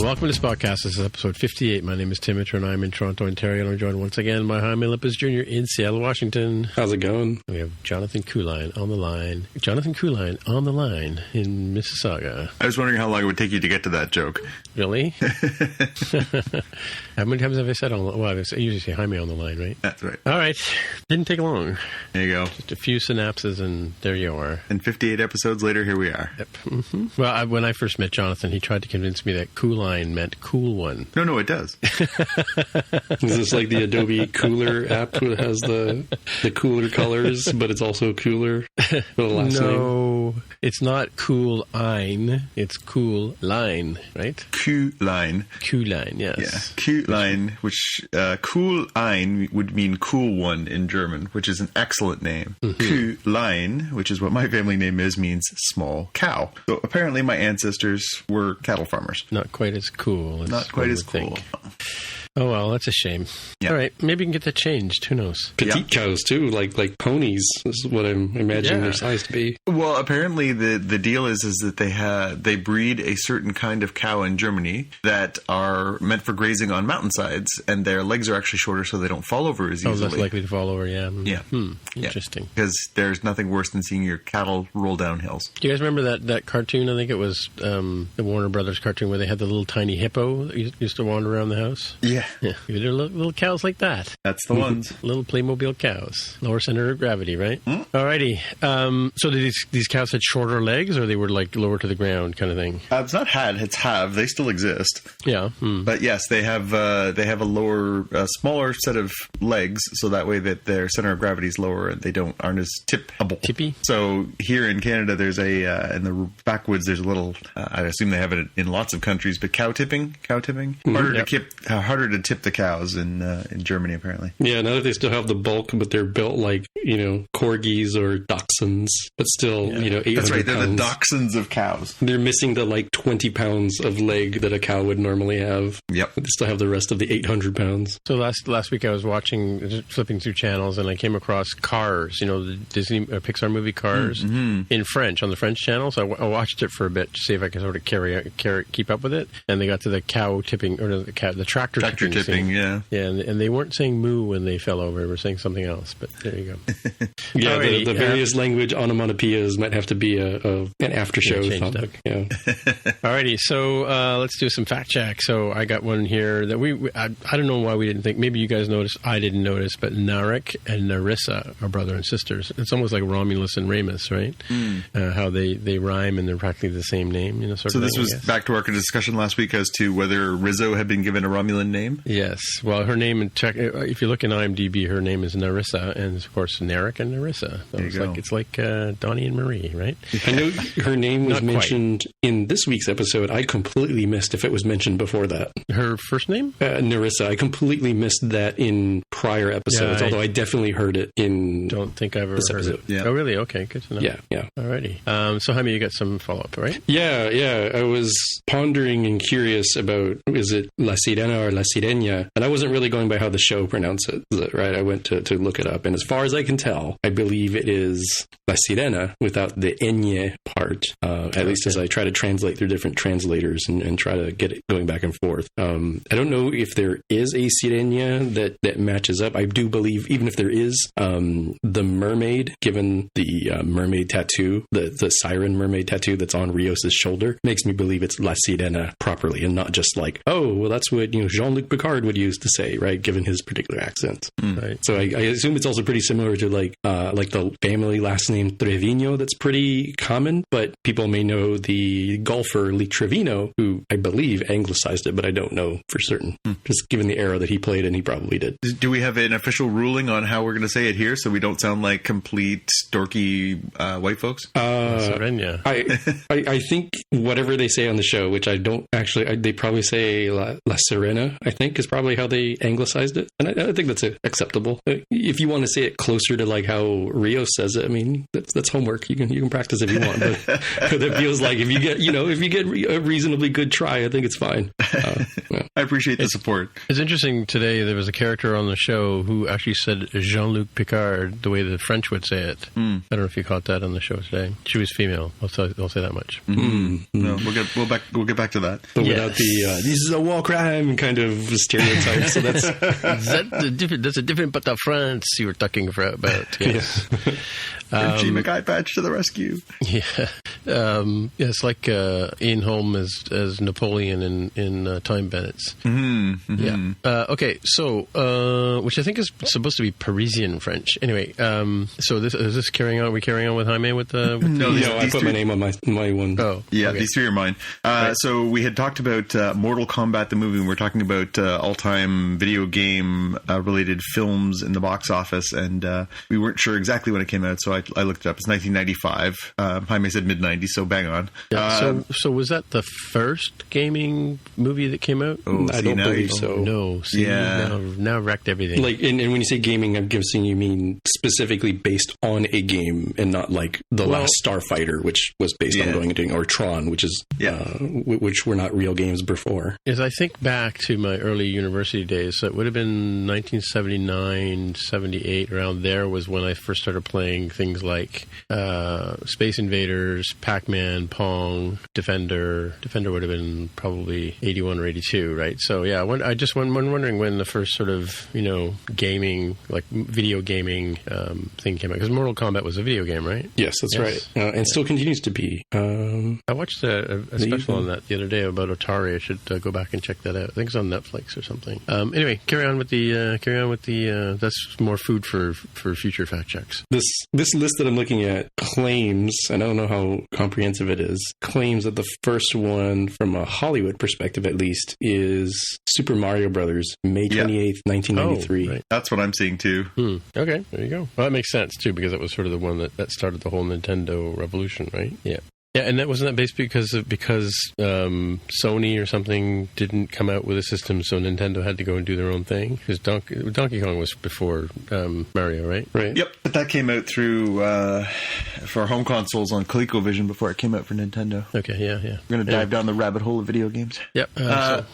Welcome to SpockCast. This is episode 58. My name is Tim Mitchell, and I'm in Toronto, Ontario. And I'm joined once again by Jaime Lippes Jr. in Seattle, Washington. How's it going? We have Jonathan Kuline on the line. Jonathan Kuline on the line in Mississauga. I was wondering how long it would take you to get to that joke. Really? How many times have I said on the line? Well, I usually say Jaime on the line, right? That's right. All right. Didn't take long. There you go. Just a few synapses, and there you are. And 58 episodes later, here we are. Yep. Mm-hmm. Well, when I first met Jonathan, he tried to convince me that Kuline meant cool one. No, it does. Is this like the Adobe Cooler app that has the cooler colors, but it's also cooler for the last name? No, it's not cool-ine. It's cool line, right? Kuline. Kuline, yes. Yeah, Kuline, which cool-ein would mean cool one in German, which is an excellent name. Mm-hmm. Kuline, which is what my family name is, means small cow. So apparently my ancestors were cattle farmers. Not quite as cool. Not quite as cool. Oh, well, that's a shame. Yep. All right, maybe we can get that changed. Who knows? Petite cows, too, like ponies. This is what I'm imagining their size to be. Well, apparently the deal is that they breed a certain kind of cow in Germany that are meant for grazing on mountainsides, and their legs are actually shorter so they don't fall over as easily. Oh, less likely to fall over, yeah. Yeah. Interesting. Because there's nothing worse than seeing your cattle roll down hills. Do you guys remember that cartoon? I think it was the Warner Brothers cartoon where they had the little tiny hippo that used to wander around the house? Yeah. They're little cows like that. That's the ones. Little Playmobil cows. Lower center of gravity, right? Alrighty. So did these cows had shorter legs, or they were like lower to the ground kind of thing? It's not had, it's have. They still exist. Yeah. But yes, they have a lower, smaller set of legs, so that way that their center of gravity is lower and they aren't as tippable. Tippy? So here in Canada, there's in the backwoods, there's a little, I assume they have it in lots of countries, but cow tipping. Harder to tip the cows in Germany, apparently. Yeah, now that they still have the bulk, but they're built like, corgis or dachshunds, but still, 800 pounds. That's right, they're the dachshunds of cows. They're missing the 20 pounds of leg that a cow would normally have. Yep. But they still have the rest of the 800 pounds. So last week I was flipping through channels, and I came across Cars, the Disney Pixar movie Cars, in French, on the French channel. So I watched it for a bit to see if I could sort of keep up with it. And they got to the cow tipping, or the tractor tipping. Yeah. Yeah, and they weren't saying moo when they fell over. They were saying something else, but there you go. Yeah, the various language onomatopoeias might have to be an after-show topic. Yeah. Alrighty, so let's do some fact check. So I got one here that I don't know why we didn't think. Maybe you guys noticed. I didn't notice, but Narek and Narissa are brother and sisters. It's almost like Romulus and Remus, right? How they rhyme and they're practically the same name. So this was back to our discussion last week as to whether Rizzo had been given a Romulan name? Yes. Well, her name, if you look in IMDb, her name is Narissa, and of course, Narek and Narissa. So it's like Donnie and Marie, right? I know her name was mentioned in this week's episode. I completely missed if it was mentioned before that. Her first name? Narissa. I completely missed that in prior episodes, although I definitely heard it in Don't think I've ever heard it. Yeah. Oh, really? Okay, good to know. Yeah. Alrighty. So, Jaime, you got some follow-up, right? Yeah. I was pondering and curious about, is it La Sirena or La Sirena? And I wasn't really going by how the show pronounces it, right? I went to look it up. And as far as I can tell, I believe it is La Sirena without the ñ part, at least as I try to translate through different translators and try to get it going back and forth. I don't know if there is a Sirena that matches up. I do believe, even if there is, the mermaid, given the mermaid tattoo, the siren mermaid tattoo that's on Rios' shoulder, makes me believe it's La Sirena properly and not just like, oh, well, that's what Jean-Luc Picard would use to say, right, given his particular accent. Right. So I assume it's also pretty similar to like the family last name Trevino that's pretty common, but people may know the golfer Lee Trevino, who I believe anglicized it, but I don't know for certain. Just given the era that he played in, he probably did. Do we have an official ruling on how we're going to say it here so we don't sound like complete dorky white folks? I think whatever they say on the show, which I don't actually, they probably say La Sirena, I think is probably how they anglicized it. And I think that's acceptable. If you want to say it closer to like how Rios says it, I mean, that's homework. You can practice if you want, but it feels like if you get a reasonably good try, I think it's fine. I appreciate the support. It's interesting today. There was a character on show who actually said Jean-Luc Picard the way the French would say it. I don't know if you caught that on the show today. She was female. I'll say that much. No, we'll get back to that. But without the this is a war crime kind of stereotype. So that's that's a different but the France you were talking about. Yes. G McGuire badge to the rescue. Yeah. It's like Ian Holm as Napoleon in Time Bandits. Yeah. Okay, so which I think is supposed to be Parisian French. Anyway, so is this carrying on? Are we carrying on with Jaime with the? No, I put my name on my one. Oh, yeah, okay. these three are mine. Right. So we had talked about Mortal Kombat the movie. And we're talking about all-time video game related films in the box office, and we weren't sure exactly when it came out, so I looked it up. It's 1995. Jaime said mid-90s, so bang on. Yeah, so was that the first gaming movie that came out? I don't believe so. No. See, now wrecked everything. Like, and when you say gaming, I'm guessing you mean specifically based on a game and not like The Last Starfighter, which was based on going and doing, or Tron, which is which were not real games before. As I think back to my early university days, so it would have been 1979, 78, around there was when I first started playing things like Space Invaders, Pac-Man, Pong, Defender. Defender would have been probably 81 or 82, right? So yeah, I just wondering when the first sort of, gaming, like video gaming thing came out. Because Mortal Kombat was a video game, right? Yes, that's right. And still continues to be. I watched a special on that the other day about Atari. I should go back and check that out. I think it's on Netflix or something. Anyway, carry on with the. That's more food for future fact checks. This list that I'm looking at claims, and I don't know how comprehensive it is, claims that the first one, from a Hollywood perspective at least, is Super Mario Brothers, May 28th, 1993. Oh, right. That's what I'm seeing too. Okay, there you go. Well, that makes sense too, because it was sort of the one that started the whole Nintendo revolution, right? Yeah. Yeah, and that wasn't that based because Sony or something didn't come out with a system, so Nintendo had to go and do their own thing. Because Donkey Kong was before Mario, right? Right. Yep, but that came out through for home consoles on ColecoVision before it came out for Nintendo. Okay, yeah. We're going to dive down the rabbit hole of video games. Yep.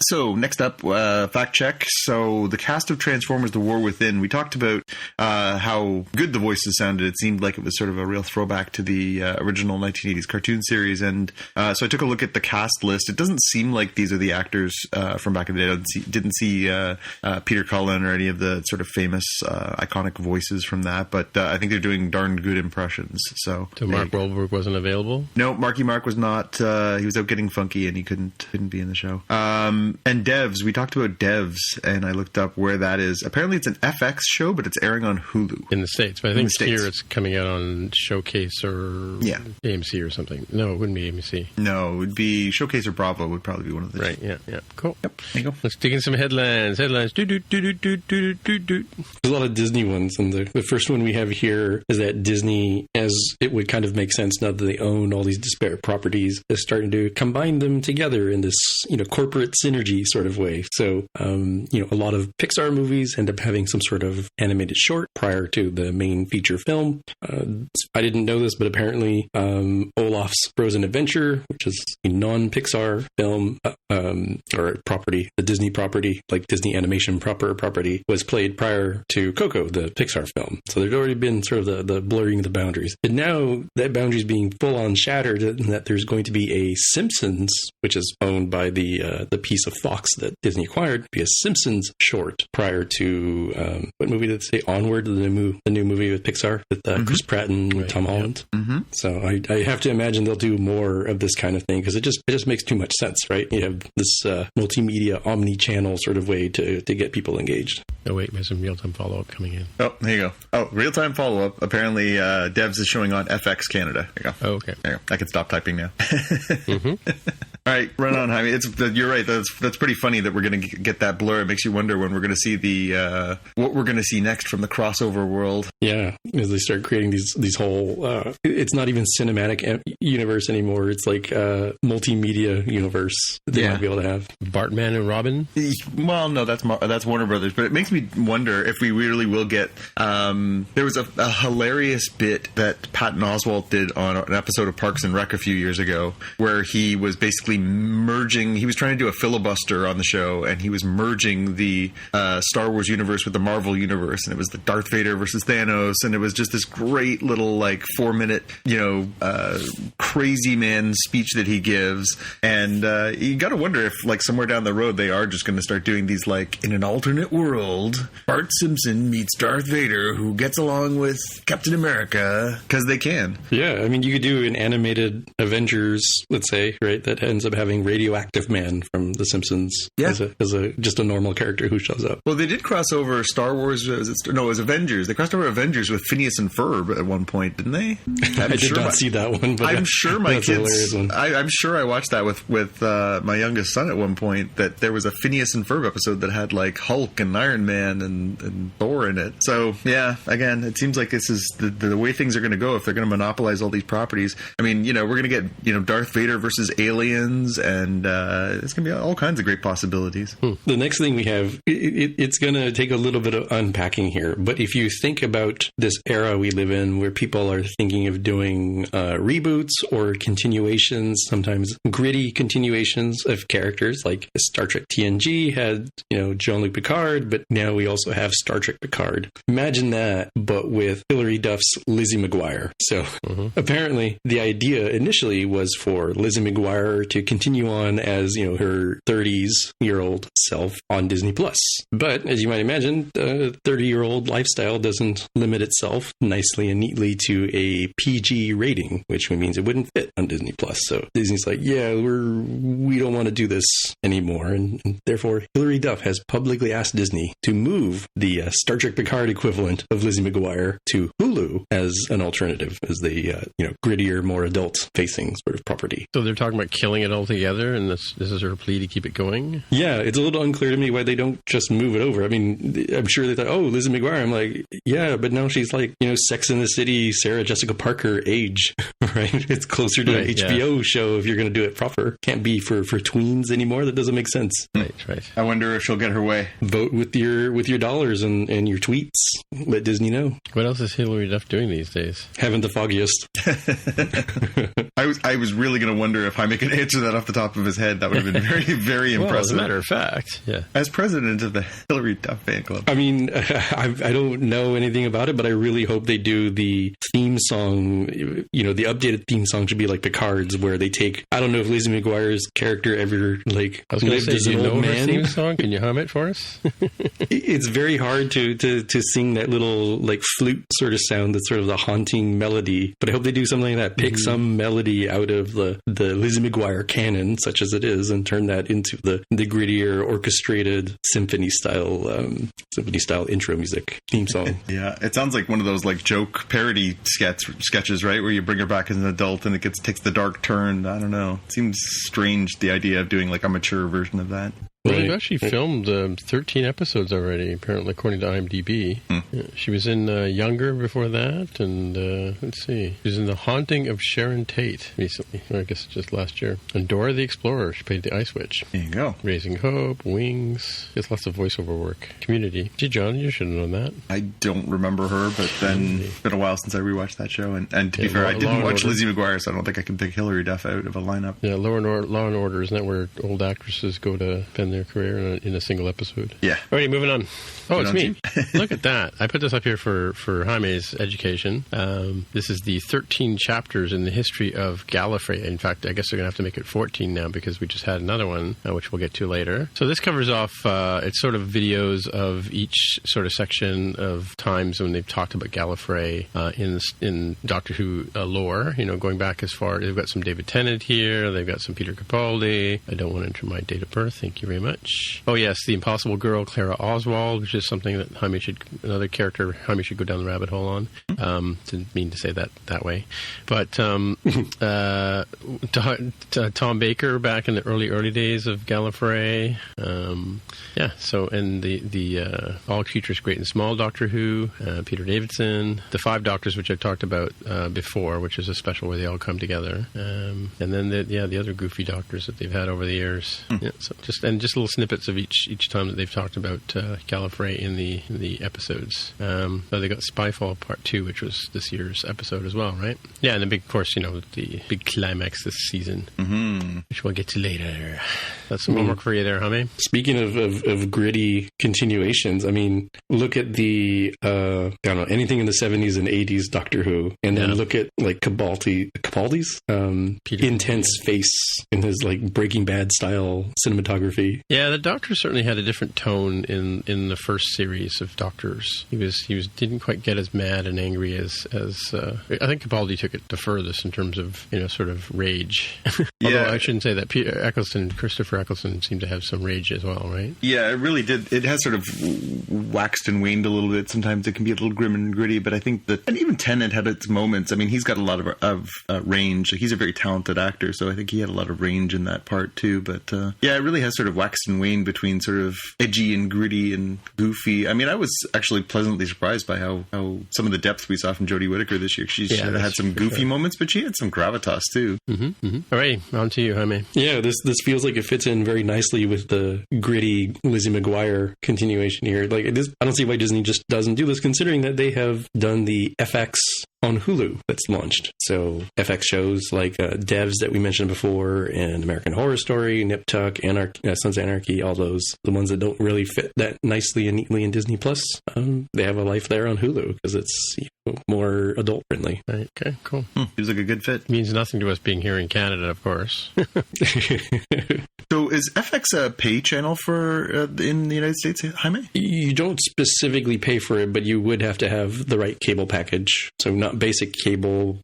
So next up, fact check. So the cast of Transformers: The War Within. We talked about how good the voices sounded. It seemed like it was sort of a real throwback to the original 1980s cartoon series, and so I took a look at the cast list. It doesn't seem like these are the actors from back in the day. I didn't see Peter Cullen or any of the sort of famous iconic voices from that, but I think they're doing darn good impressions. So Mark Wahlberg wasn't available? No, Marky Mark was not. He was out getting funky and he couldn't be in the show. And Devs, we talked about Devs, and I looked up where that is. Apparently it's an FX show, but it's airing on Hulu. In the States, but I think here it's coming out on Showcase or AMC or something. No, it wouldn't be AMC. No, it would be Showcase or Bravo would probably be one of the Right, yeah. Cool. Yep, there you go. Let's dig in some headlines. There's a lot of Disney ones, and the first one we have here is that Disney, as it would kind of make sense now that they own all these disparate properties, is starting to combine them together in this, corporate synergy sort of way. So, a lot of Pixar movies end up having some sort of animated short prior to the main feature film. I didn't know this, but apparently Olaf's Frozen Adventure, which is a non-Pixar film or property, the Disney property, like Disney animation property, was played prior to Coco, the Pixar film. So there's already been sort of the blurring of the boundaries. And now that boundary is being full on shattered, and that there's going to be a Simpsons, which is owned by the piece of Fox that Disney acquired, be a Simpsons short prior to what movie did they say? Onward, the new movie with Pixar with Chris Pratt and Tom Holland. Mm-hmm. So I have to imagine they'll do more of this kind of thing, because it just makes too much sense, right? You have this multimedia, omni-channel sort of way to get people engaged. Oh wait, there's some real-time follow-up coming in. Oh, there you go. Oh, real-time follow-up. Apparently, Devs is showing on FX Canada. There you go. Oh, okay. There you go. I can stop typing now. All right, run on, Jaime. You're right. That's pretty funny that we're going to get that blur. It makes you wonder when we're going to see the what we're going to see next from the crossover world. Yeah, as they start creating these whole. It's not even cinematic universe anymore. It's like multimedia universe that they might be able to have. Batman and Robin. Well, no, that's Warner Brothers. But it makes me wonder if we really will get. There was a hilarious bit that Patton Oswalt did on an episode of Parks and Rec a few years ago, where he was basically basically merging. He was trying to do a filibuster on the show, and he was merging the Star Wars universe with the Marvel universe, and it was the Darth Vader versus Thanos, and it was just this great little 4-minute, crazy man speech that he gives. And you got to wonder if somewhere down the road they are just going to start doing these in an alternate world, Bart Simpson meets Darth Vader, who gets along with Captain America, because they can. Yeah, I mean, you could do an animated Avengers, let's say, right, that ends up having Radioactive Man from The Simpsons as just a normal character who shows up. Well, they did cross over Star Wars. It was Avengers. They crossed over Avengers with Phineas and Ferb at one point, didn't they? I did not see that one, but I'm sure my kids. I'm sure I watched that with my youngest son at one point. That there was a Phineas and Ferb episode that had Hulk and Iron Man and Thor in it. So yeah, again, it seems like this is the way things are going to go if they're going to monopolize all these properties. I mean, we're going to get Darth Vader versus aliens, and it's going to be all kinds of great possibilities. The next thing we have, it's going to take a little bit of unpacking here, but if you think about this era we live in where people are thinking of doing reboots or continuations, sometimes gritty continuations of characters, like Star Trek TNG had, Jean-Luc Picard, but now we also have Star Trek Picard. Imagine that, but with Hilary Duff's Lizzie McGuire. So apparently the idea initially was for Lizzie McGuire to continue on as, her 30s-year-old self on Disney Plus. But as you might imagine, the 30-year-old lifestyle doesn't limit itself nicely and neatly to a PG rating, which means it wouldn't fit on Disney Plus. So Disney's like, yeah, we don't want to do this anymore. And therefore, Hilary Duff has publicly asked Disney to move the Star Trek Picard equivalent of Lizzie McGuire to Hulu as an alternative, as the grittier, more adult-facing sort of property. So they're talking about killing it altogether, and this is her plea to keep it going? Yeah, it's a little unclear to me why they don't just move it over. I mean, I'm sure they thought, oh, Lizzie McGuire. I'm like, yeah, but now she's Sex and the City, Sarah Jessica Parker age, right? It's closer to an HBO show if you're going to do it proper. Can't be for tweens anymore. That doesn't make sense. Right. I wonder if she'll get her way. Vote with your dollars and your tweets. Let Disney know. What else is Hilary Duff doing these days? Haven't the foggiest. I was really going to wonder if Jaime could answer that off the top of his head. That would have been very, very impressive. Well, as a matter of fact, yeah. As president of the Hilary Duff fan club. I mean, I don't know anything about it, but I really hope they do the theme song. The updated theme song should be like Picard's, where they take, I don't know if Lizzie McGuire's character ever lived as an old man. Theme song? Can you hum it for us? It's very hard to sing that little flute sort of sound that's sort of the haunting melody, but I hope they do something like that. Pick some melody out of the Lizzie McGuire canon, such as it is, and turn that into the grittier, orchestrated symphony style intro music theme song. Yeah, it sounds like one of those joke parody sketches, right, where you bring her back as an adult and it takes the dark turn. I don't know. It seems strange, the idea of doing a mature version of that. Well, they've actually filmed 13 episodes already, apparently, according to IMDb. Yeah, she was in Younger before that, and let's see. She was in The Haunting of Sharon Tate recently, or I guess just last year. And Dora the Explorer, she played the Ice Witch. There you go. Raising Hope, Wings. She has lots of voiceover work. Community. Gee, John, you should have known that. I don't remember her, but then it's been a while since I rewatched that show. And to be fair, I didn't watch Lizzie McGuire, so I don't think I can pick Hilary Duff out of a lineup. Yeah, Law and Order, isn't that where old actresses go to spend their career in a single episode? Yeah. Alrighty, moving on. Oh, it's me. Look at that. I put this up here for Jaime's education. This is the 13 chapters in the history of Gallifrey. In fact, I guess they're going to have to make it 14 now because we just had another one, which we'll get to later. So this covers off, it's sort of videos of each sort of section of times when they've talked about Gallifrey in Doctor Who lore, going back as far, they've got some David Tennant here, they've got some Peter Capaldi. I don't want to enter my date of birth, thank you very much. Oh yes, the Impossible Girl, Clara Oswald, which is something that another character Jaime should go down the rabbit hole on. Didn't mean to say that way. But Tom Baker back in the early days of Gallifrey. So and the All Creatures Great and Small Doctor Who, Peter Davidson, the 5 Doctors, which I've talked about before, which is a special where they all come together. And then the other goofy doctors that they've had over the years. Yeah, so just just little snippets of each time that they've talked about Gallifrey in the episodes. So they got Spyfall Part 2, which was this year's episode as well, right? Yeah, and the big, of course, the big climax this season, which we'll get to later. That's some homework for you there, Jaime. Speaking of gritty continuations, I mean, look at the I don't know, anything in the 70s and 80s Doctor Who, and then look at like Capaldi's intense face in his like Breaking Bad style cinematography. Yeah, the Doctor certainly had a different tone in the first series of Doctors. He didn't quite get as mad and angry as I think Capaldi took it the furthest in terms of sort of rage. Although I shouldn't say that. Christopher Eccleston seemed to have some rage as well, right? Yeah, it really did. It has sort of waxed and waned a little bit. Sometimes it can be a little grim and gritty, but I think that, and even Tennant had its moments. I mean, he's got a lot of range. He's a very talented actor, so I think he had a lot of range in that part too. But it really has sort of waxed and waned between sort of edgy and gritty and goofy. I mean, I was actually pleasantly surprised by how some of the depth we saw from Jodie Whittaker this year. She had some goofy moments, but she had some gravitas too. All right, on to you, Jaime. Yeah, this feels like it fits in very nicely with the gritty Lizzie McGuire continuation here. Like, I don't see why Disney just doesn't do this, considering that they have done the FX on Hulu that's launched. So FX shows like Devs that we mentioned before, and American Horror Story, Nip Tuck, Sons of Anarchy, all those, the ones that don't really fit that nicely and neatly in Disney Plus, they have a life there on Hulu because it's more adult friendly. Right. Okay, cool. Seems like a good fit. Means nothing to us being here in Canada, of course. So is FX a pay channel for in the United States, Jaime? You don't specifically pay for it, but you would have to have the right cable package. So not basic cable,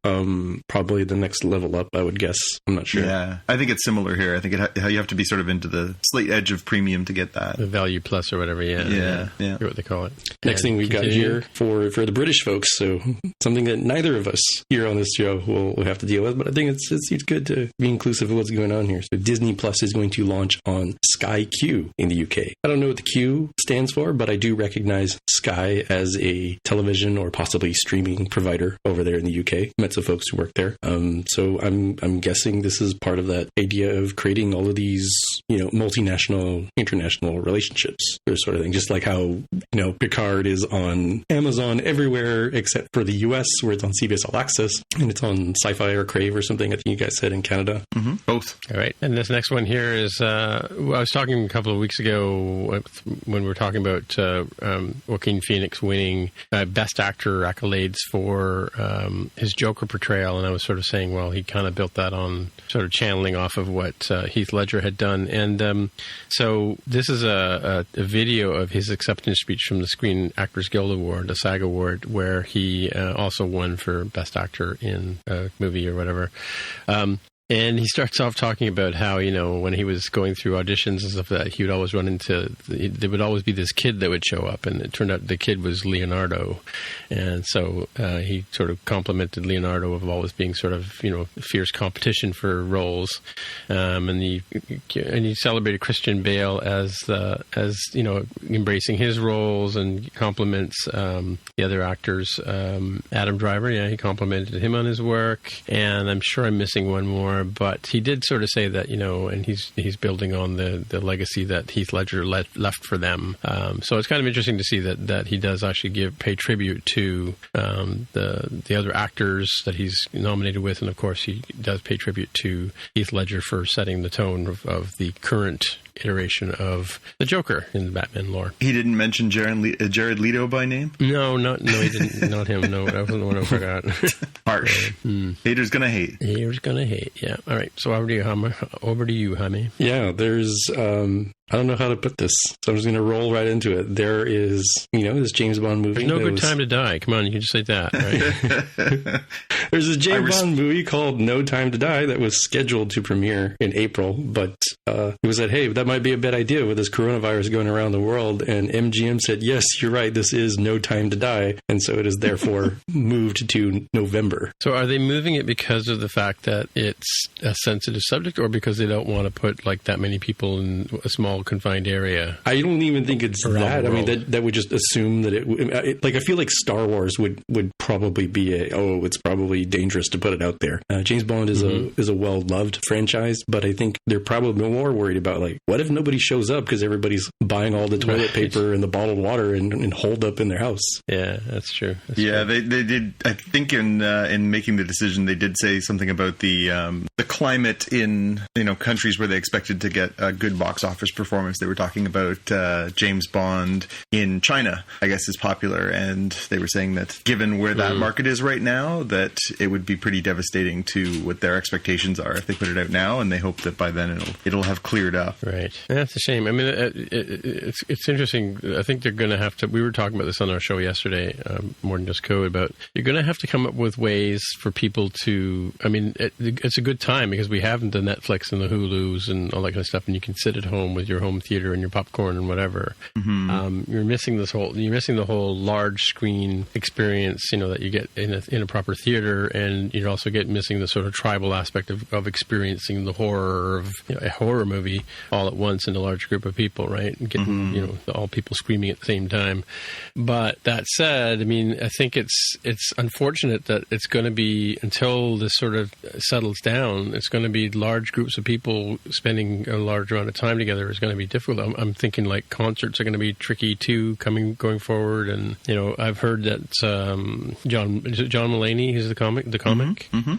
probably the next level up, I would guess. I'm not sure. Yeah, I think it's similar here. I think you have to be sort of into the slight edge of premium to get that. The Value Plus or whatever, yeah. Hear what they call it. Next thing we've got here for the British folks, so something that neither of us here on this show will have to deal with, but I think it's good to be inclusive of what's going on here. So Disney Plus is going to launch on Sky Q in the UK. I don't know what the Q stands for, but I do recognize Sky as a television or possibly streaming provider over there in the UK. Met some folks who work there. So I'm guessing this is part of that idea of creating all of these, multinational, international relationships, or sort of thing. Just like how, Picard is on Amazon everywhere except for the US, where it's on CBS All Access, and it's on Sci-Fi or Crave or something, I think you guys said, in Canada. Mm-hmm. Both. All right. And this next one here is, I was talking a couple of weeks ago when we were talking about Joaquin Phoenix winning Best Actor accolades for his Joker portrayal, and I was sort of saying, well, he kind of built that on sort of channeling off of what Heath Ledger had done. And so this is a video of his acceptance speech from the Screen Actors Guild Award, the SAG Award, where he also won for Best Actor in a movie or whatever. And he starts off talking about how, when he was going through auditions and stuff like that, he would always run into, there would always be this kid that would show up, and it turned out the kid was Leonardo. And so he sort of complimented Leonardo of always being sort of, fierce competition for roles. And he celebrated Christian Bale as embracing his roles, and compliments the other actors. Adam Driver, he complimented him on his work. And I'm sure I'm missing one more. But he did sort of say that, and he's building on the legacy that Heath Ledger left for them. So it's kind of interesting to see that he does actually pay tribute to the other actors that he's nominated with, and of course he does pay tribute to Heath Ledger for setting the tone of the current iteration of the Joker in the Batman lore. He didn't mention Jared Leto by name? No, he didn't. Not him. No, that wasn't the one I forgot. Harsh. Haters gonna hate. Haters gonna hate. Yeah. All right. So over to you, Jaime. Yeah. There's I don't know how to put this, so I'm just going to roll right into it. There is, this James Bond movie. There's no good time to die. Come on, you can just say that, right? There's a James Bond movie called No Time to Die that was scheduled to premiere in April, but it was said, hey, that might be a bad idea with this coronavirus going around the world. And MGM said, yes, you're right, this is No Time to Die. And so it is therefore moved to November. So are they moving it because of the fact that it's a sensitive subject, or because they don't want to put like that many people in a small small confined area. I don't even think it's that. I mean, that would just assume that like, I feel like Star Wars would probably be it's probably dangerous to put it out there. James Bond is a well-loved franchise, but I think they're probably more worried about, like, what if nobody shows up because everybody's buying all the toilet paper and the bottled water and holed up in their house. Yeah, that's true. They did. I think in making the decision, they did say something about the climate in countries where they expected to get a good box office performance. They were talking about James Bond in China, I guess, is popular, and they were saying that given where that market is right now, that it would be pretty devastating to what their expectations are if they put it out now, and they hope that by then it'll have cleared up. Right. That's a shame. I mean, it's interesting. I think they're going to have to. We were talking about this on our show yesterday, More Than Just Code, about you're going to have to come up with ways for people to. I mean, it's a good time because we have the Netflix and the Hulus and all that kind of stuff, and you can sit at home with your home theater and your popcorn and whatever. You're missing the whole large screen experience, that you get in a proper theater, and you're also missing the sort of tribal aspect of experiencing the horror of a horror movie all at once in a large group of people, right? And getting all people screaming at the same time. But that said, I mean, I think it's unfortunate that it's going to be, until this sort of settles down, it's going to be large groups of people spending a large amount of time together is going to be difficult. I'm thinking like concerts are going to be tricky too, going forward. And I've heard that John Mulaney, who's the comic.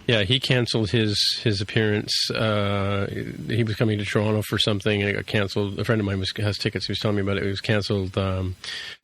Yeah, he canceled his appearance. He was coming to Toronto for something, and it got canceled. A friend of mine has tickets. He was telling me about it. It was canceled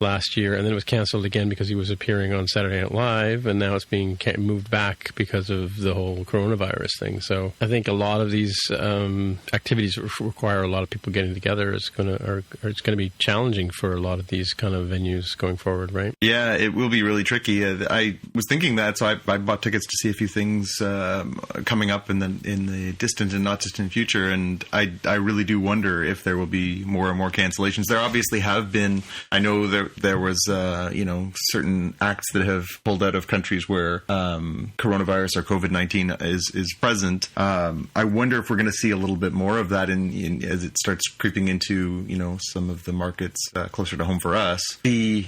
last year, and then it was canceled again because he was appearing on Saturday Night Live, and now it's being moved back because of the whole coronavirus thing. So I think a lot of these activities require a lot of people getting together. It's going to be challenging for a lot of these kind of venues going forward, right? Yeah, it will be really tricky. I was thinking that, so I bought tickets to see a few things coming up in the distant and not distant future, and I really do wonder if there will be more and more cancellations. There obviously have been. I know there was certain acts that have pulled out of countries where coronavirus or COVID-19 is present. I wonder if we're going to see a little bit more of that as it starts creeping into some of the markets closer to home for us. The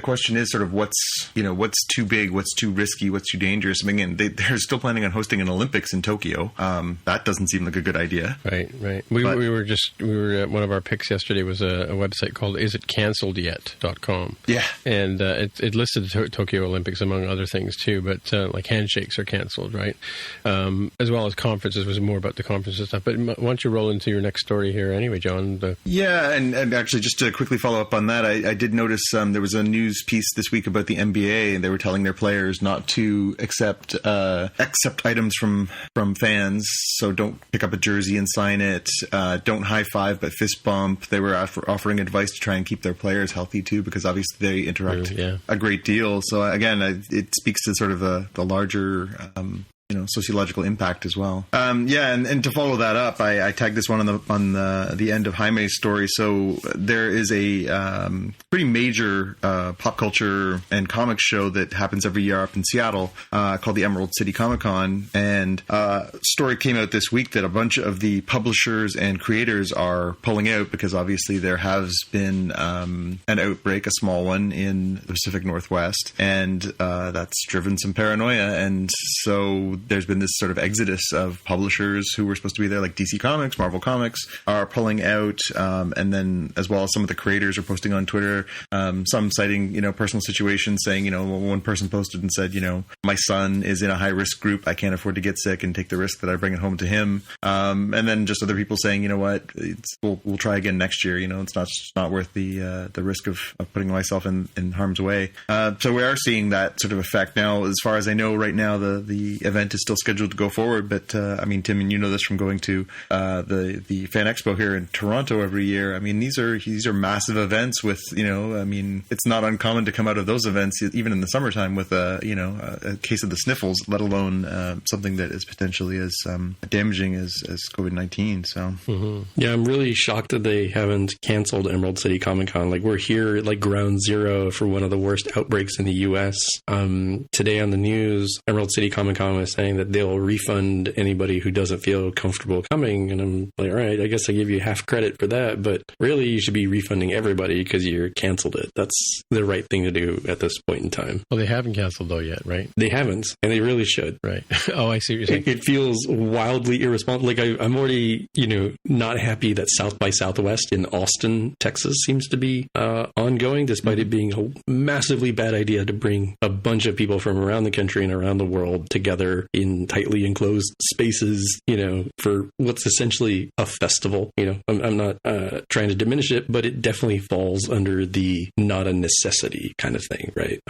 question is sort of what's too big, what's too risky, what's too dangerous. I mean, again, they're still planning on hosting an Olympics in Tokyo. That doesn't seem like a good idea. Right. We were one of our picks yesterday was a website called isitcanceledyet.com. Yeah. And it listed the Tokyo Olympics among other things too, but like handshakes are canceled, right? As well as conferences. Was more about the conferences and stuff. But why don't you roll into your next story here anyway, John? And actually just to quickly follow up on that, I did notice there was a news piece this week about the NBA, and they were telling their players not to accept items from fans. So don't pick up a jersey and sign it. Don't high five but fist bump. They were offering advice to try and keep their players healthy too, because obviously they interact a great deal. So again, it speaks to sort of the larger sociological impact as well. And to follow that up, I tagged this one on the end of Jaime's story. So there is a pretty major pop culture and comics show that happens every year up in Seattle called the Emerald City Comic Con. And story came out this week that a bunch of the publishers and creators are pulling out because obviously there has been an outbreak, a small one in the Pacific Northwest, and that's driven some paranoia. And so there's been this sort of exodus of publishers who were supposed to be there, like DC Comics, Marvel Comics, are pulling out, and then as well as some of the creators are posting on Twitter, some citing personal situations, saying one person posted and said my son is in a high risk group, I can't afford to get sick and take the risk that I bring it home to him, and then just other people saying we'll try again next year, it's not worth the risk of putting myself in harm's way. So we are seeing that sort of effect now. As far as I know right now, the event is still scheduled to go forward, but Tim, and you know this from going to the Fan Expo here in Toronto every year. I mean, these are massive events with it's not uncommon to come out of those events even in the summertime with a case of the sniffles, let alone something that is potentially as damaging as COVID-19. So yeah, I'm really shocked that they haven't canceled Emerald City Comic Con. Like, we're here at ground zero for one of the worst outbreaks in the U.S. Today on the news, Emerald City Comic Con was saying that they'll refund anybody who doesn't feel comfortable coming. And I'm like, all right, I guess I give you half credit for that. But really, you should be refunding everybody because you canceled it. That's the right thing to do at this point in time. Well, they haven't canceled though yet, right? They haven't, and they really should. Right. Oh, I see what you're saying. It feels wildly irresponsible. Like I'm already, not happy that South by Southwest in Austin, Texas seems to be ongoing, despite it being a massively bad idea to bring a bunch of people from around the country and around the world together in tightly enclosed spaces, for what's essentially a festival. I'm not trying to diminish it, but it definitely falls under the not a necessity kind of thing, right?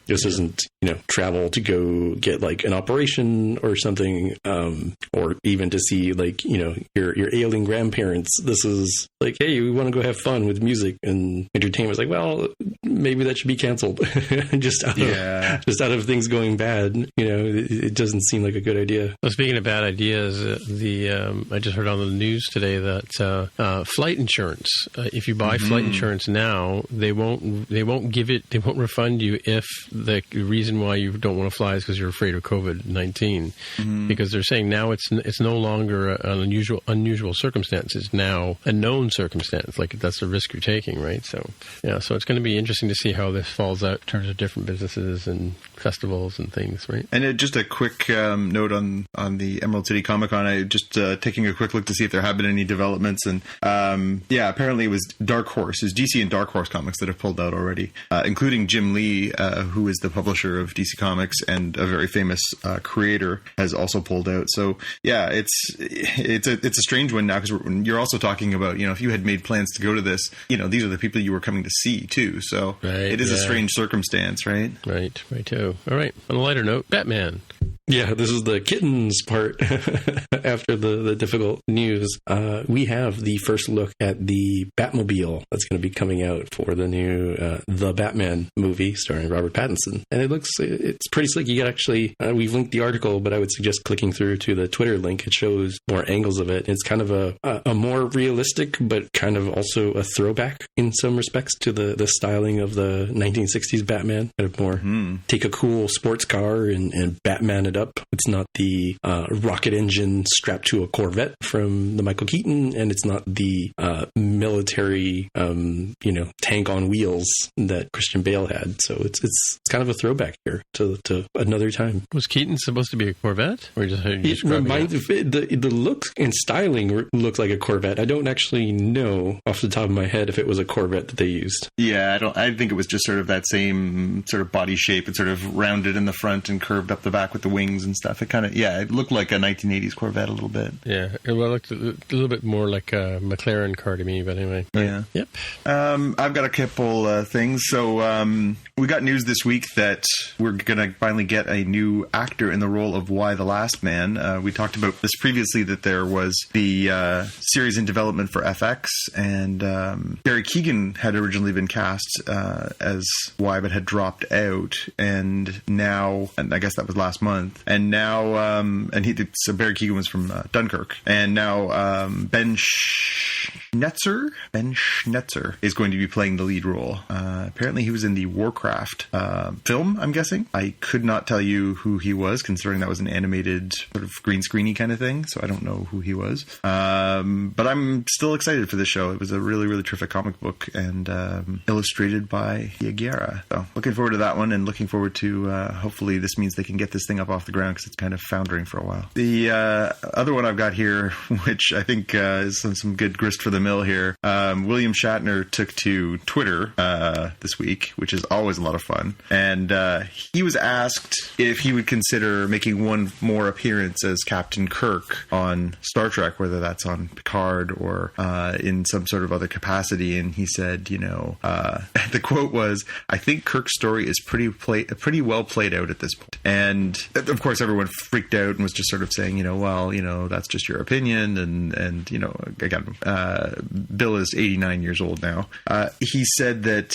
This isn't, travel to go get like an operation or something, or even to see like, your ailing grandparents. This is like, hey, we want to go have fun with music and entertainment. It's like, well, maybe that should be canceled just out of things going bad. It doesn't seem like a good idea. Well, speaking of bad ideas, I just heard on the news today that flight insurance, if you buy flight insurance now, they won't refund you if the reason why you don't want to fly is because you're afraid of COVID-19. Because they're saying now it's no longer an unusual circumstance. It's now a known circumstance. Like that's the risk you're taking, right? So so it's going to be interesting to see how this falls out in terms of different businesses and festivals and things, right? And just a quick note on the Emerald City Comic Con. I just taking a quick look to see if there have been any developments, and apparently it was Dark Horse, it's DC and Dark Horse Comics that have pulled out already, including Jim Lee, who is the publisher of DC Comics and a very famous creator, has also pulled out. So it's a strange one now, because you're also talking about if you had made plans to go to this, these are the people you were coming to see too. So it is a strange circumstance, right? Right too. All right. On a lighter note, Batman. Yeah, this is the kittens part after the difficult news. We have the first look at the Batmobile that's going to be coming out for the new The Batman movie starring Robert Pattinson. And it's pretty slick. You got actually, we've linked the article, but I would suggest clicking through to the Twitter link. It shows more angles of it. It's kind of a more realistic, but kind of also a throwback in some respects to the styling of the 1960s Batman. Kind of more take a cool sports car and Batman it up. It's not the rocket engine strapped to a Corvette from the Michael Keaton, and it's not the military, tank on wheels that Christian Bale had. So it's kind of a throwback here to another time. Was Keaton supposed to be a Corvette, or just the look and styling looks like a Corvette? I don't actually know off the top of my head if it was a Corvette that they used. Yeah, I think it was just sort of that same sort of body shape. It's sort of rounded in the front and curved up the back with the wings and stuff. It looked like a 1980s Corvette a little bit. Yeah, it looked a little bit more like a McLaren car to me, but anyway. Yeah. Yep. I've got a couple things. So we got news this week that we're going to finally get a new actor in the role of Y the Last Man. We talked about this previously, that there was the series in development for FX, and Barry Keoghan had originally been cast as Y, but had dropped out, and now, and I guess that was last month, and now so Barry Keoghan was from Dunkirk, and now Ben Schnetzer is going to be playing the lead role. Apparently he was in the Warcraft film, I'm guessing. I could not tell you who he was, considering that was an animated sort of green screeny kind of thing, so I don't know who he was. But I'm still excited for this show. It was a really, really terrific comic book, and illustrated by Yaguera. So looking forward to that one, and looking forward to hopefully this means they can get this thing up off the ground, because it's kind of foundering for a while. The other one I've got here, which I think is some good grist for the mill here, William Shatner took to Twitter this week, which is always a lot of fun, and he was asked if he would consider making one more appearance as Captain Kirk on Star Trek, whether that's on Picard or in some sort of other capacity, and he said, the quote was, "I think Kirk's story is pretty well played out at this point." And of course everyone freaked out and was just sort of saying, that's just your opinion, and again, Bill is 89 years old now. He said that,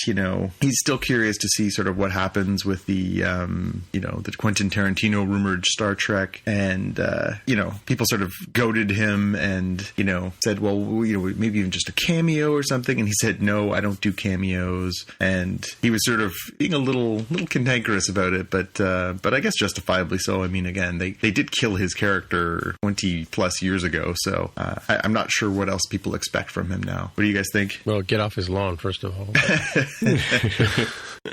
he's still curious to see sort of what happens with the, the Quentin Tarantino rumored Star Trek. And, people sort of goaded him and, said, well, maybe even just a cameo or something. And he said, no, I don't do cameos. And he was sort of being a little cantankerous about it, but I guess justifiably so. I mean, again, they did kill his character 20 plus years ago. So I'm not sure what else people expect from him now. What do you guys think? Well, get off his lawn, first of all.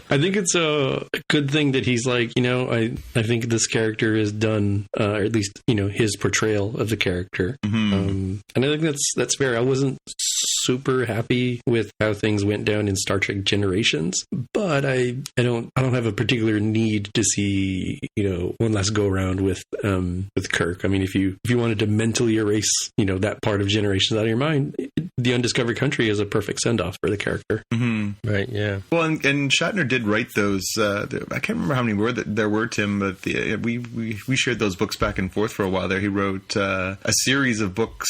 I think it's a good thing that he's like, I think this character is done, or at least, his portrayal of the character. Mm-hmm. And I think that's fair. I wasn't super happy with how things went down in Star Trek Generations, but I don't have a particular need to see, one last go around with Kirk. I mean, if you wanted to mentally erase, that part of Generations out of your mind, The Undiscovered Country is a perfect send-off for the character. Mm-hmm. Right, yeah. Well, and Shatner did write those, I can't remember how many there were, Tim, but we shared those books back and forth for a while there. He wrote a series of books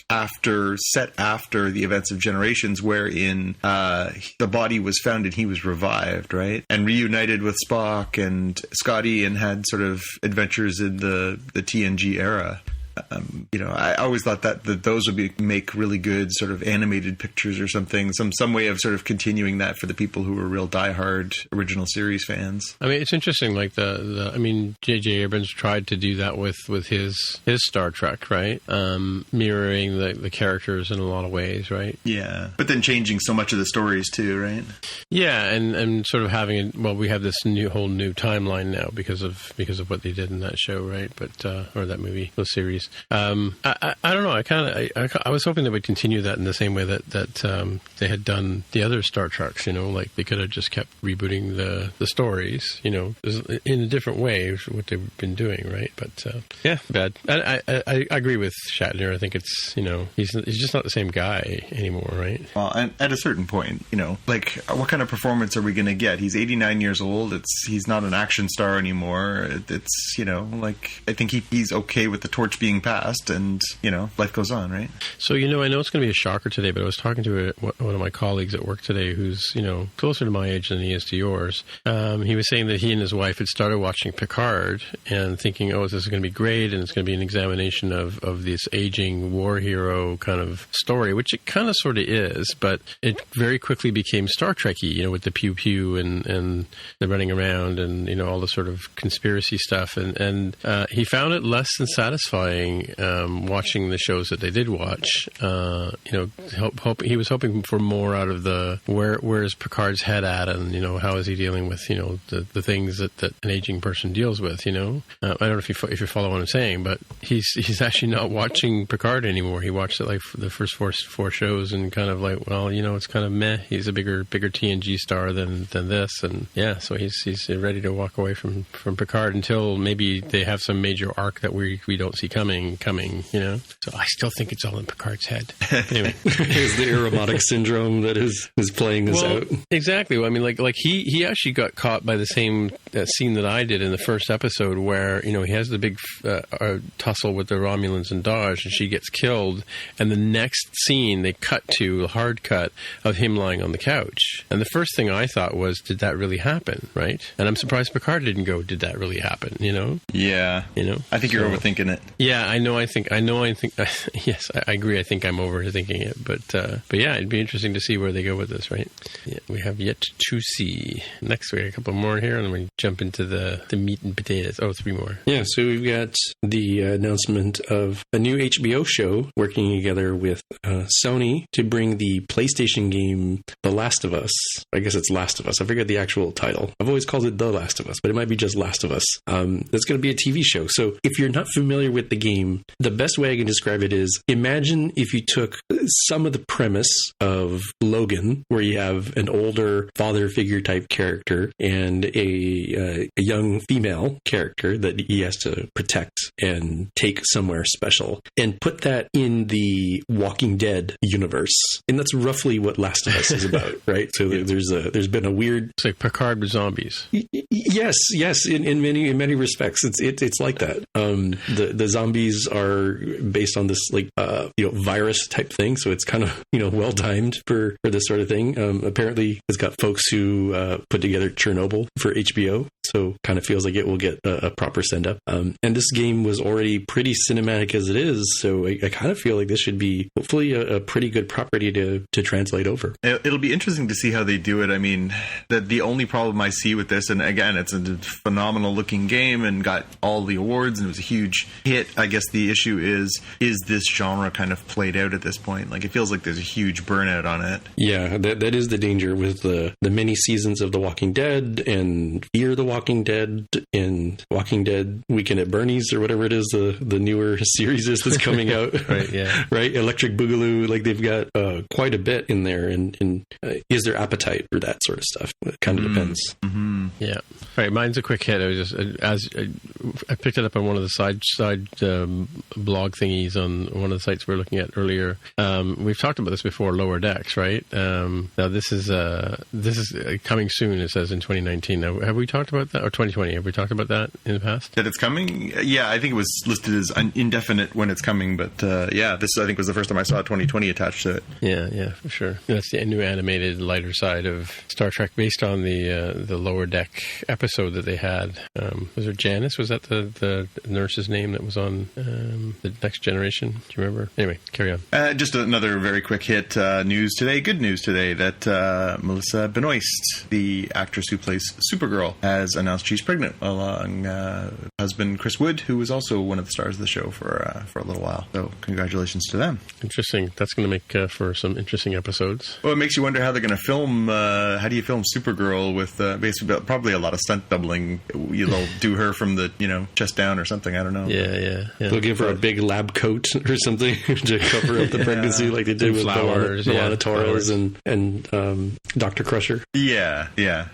set after the events of Generations, wherein the body was found and he was revived, right? And reunited with Spock and Scotty and had sort of adventures in the TNG era. I always thought that those would make really good sort of animated pictures or something, some way of sort of continuing that for the people who were real diehard original series fans. I mean, it's interesting, like J.J. Abrams tried to do that with his Star Trek, right? Mirroring the characters in a lot of ways, right? Yeah. But then changing so much of the stories too, right? Yeah, and sort of having we have this whole new timeline now because of what they did in that show, right? But or that movie, those series. I don't know. I was hoping they would continue that in the same way that they had done the other Star Treks. Like they could have just kept rebooting the stories. In a different way, what they've been doing, right? But yeah, bad. I agree with Shatner. I think it's he's just not the same guy anymore, right? Well, and at a certain point, like what kind of performance are we going to get? He's 89 years old. He's not an action star anymore. It's like I think he's okay with the torch being passed, and life goes on, right? So I know it's going to be a shocker today, but I was talking to one of my colleagues at work today who's closer to my age than he is to yours. He was saying that he and his wife had started watching Picard and thinking, this is going to be great, and it's going to be an examination of this aging war hero kind of story, which it kind of sort of is, but it very quickly became Star Trek-y, with the pew pew and the running around and all the sort of conspiracy stuff, and he found it less than satisfying watching the shows that they did watch. He was hoping for more out of the where is Picard's head at, and how is he dealing with the things that an aging person deals with. I don't know if you follow what I'm saying, but he's actually not watching Picard anymore. He watched it like for the first four shows and kind of like, well, it's kind of meh. He's a bigger TNG star than this, and yeah, so he's ready to walk away from Picard until maybe they have some major arc that we don't see coming. So I still think it's all in Picard's head. Anyway, it's the Aromatic syndrome that is playing this out. Exactly. I mean, like he actually got caught by the same scene that I did in the first episode, where he has the big tussle with the Romulans and Dodge, and she gets killed, and the next scene they cut to a hard cut of him lying on the couch, and the first thing I thought was, did that really happen? Right? And I'm surprised Picard didn't go, did that really happen? Yeah. I think you're overthinking it. Yeah, I know. I think. Yes, I agree. I think I'm overthinking it, but yeah, it'd be interesting to see where they go with this, right? Yeah, we have yet to see. Next, we got a couple more here, and then we jump into the meat and potatoes. Oh, 3 more. Yeah, so we've got the announcement of a new HBO show working together with Sony to bring the PlayStation game The Last of Us. I guess it's Last of Us. I forget the actual title. I've always called it The Last of Us, but it might be just Last of Us. That's going to be a TV show. So if you're not familiar with the game, the best way I can describe it is, imagine if you took some of the premise of Logan, where you have an older father figure type character and a young female character that he has to protect and take somewhere special, and put that in the Walking Dead universe. And that's roughly what Last of Us is about, right? So there's been a weird... It's like Picard with zombies. Yes. In many respects, it's like that. The zombies are based on this virus type thing, so it's kind of well timed for this sort of thing. Apparently, it's got folks who put together Chernobyl for HBO, so kind of feels like it will get a proper send up. And this game was already pretty cinematic as it is, so I kind of feel like this should be hopefully a pretty good property to translate over. It'll be interesting to see how they do it. I mean, the only problem I see with this, and again, it's a phenomenal looking game and got all the awards and it was a huge hit. I guess the issue is this genre kind of played out at this point? Like, it feels like there's a huge burnout on it. Yeah, that is the danger with the many seasons of The Walking Dead and Fear the Walking Dead and Walking Dead Weekend at Bernie's or whatever it is, the newer series is that's coming out. Right, yeah. Right? Electric Boogaloo, like they've got quite a bit in there. And is there appetite for that sort of stuff? It kind of depends. Mm-hmm. Yeah. All right, mine's a quick hit. I was just I picked it up on one of the side blog thingies on one of the sites we were looking at earlier. We've talked about this before, Lower Decks, right? Now this is coming soon. It says in 2019. Now, have we talked about that, or 2020? Have we talked about that in the past? That it's coming? Yeah, I think it was listed as indefinite when it's coming, but this I think was the first time I saw 2020 attached to it. Yeah, for sure. That's the new animated lighter side of Star Trek, based on the Lower Deck episode that they had. Was there Janice? Was that the nurse's name that was on the Next Generation? Do you remember? Anyway, carry on. Just another very quick hit. News today, good news today, that Melissa Benoist, the actress who plays Supergirl, has announced she's pregnant along husband Chris Wood, who was also one of the stars of the show for a little while. So congratulations to them. Interesting. That's going to make for some interesting episodes. Well, it makes you wonder how they're going to film. How do you film Supergirl with basically probably a lot of stunt doubling? They'll do her from the chest down or something. I don't know. Yeah. They'll give her a big lab coat or something to cover up the pregnancy, like they did with Milana Torres and Dr. Crusher. Yeah.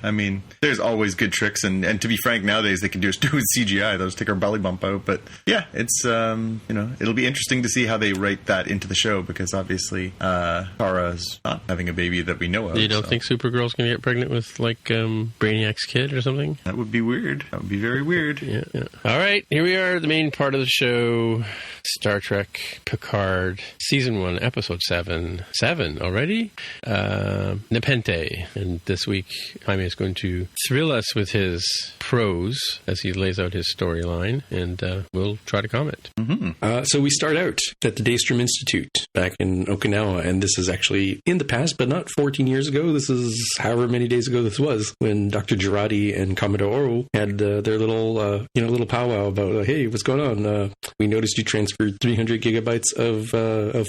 I mean, there's always good tricks, and to be frank, nowadays they can just do it with CGI. They'll just take her belly bump out. But yeah, it's it'll be interesting to see how they write that into the show, because obviously Kara's not having a baby that we know of. You don't think Supergirl's going to get pregnant with Brainiac's kid or something? That would be weird. That would be very weird. Yeah. All right, here we are, the main part of the show, Star Trek Picard, Season 1, Episode 7. 7 already? Nepenthe. And this week, Jaime is going to thrill us with his prose as he lays out his storyline, and we'll try to comment. Mm-hmm. So we start out at the Daystrom Institute back in Okinawa, and this is actually in the past, but not 14 years ago. This is however many days ago this was, when Dr. Girardi and Commodore Oro had their little powwow about, hey, what's going on? We noticed you transferred 300 gigabytes of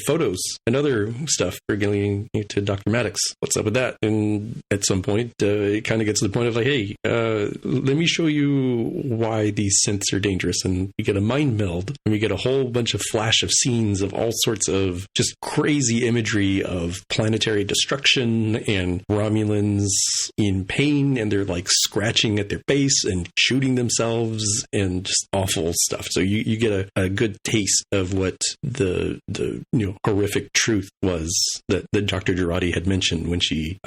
photos and other stuff for getting to Dr. Maddox. What's up with that? And at some point, it kind of gets to the point of hey, let me show you why these synths are dangerous. And we get a mind meld, and we get a whole bunch of flash of scenes of all sorts of just crazy imagery of planetary destruction and Romulans in pain, and they're scratching at their face and shooting themselves and just awful stuff. So you get a good taste of what the horrific truth was that Dr. Girardi had mentioned when she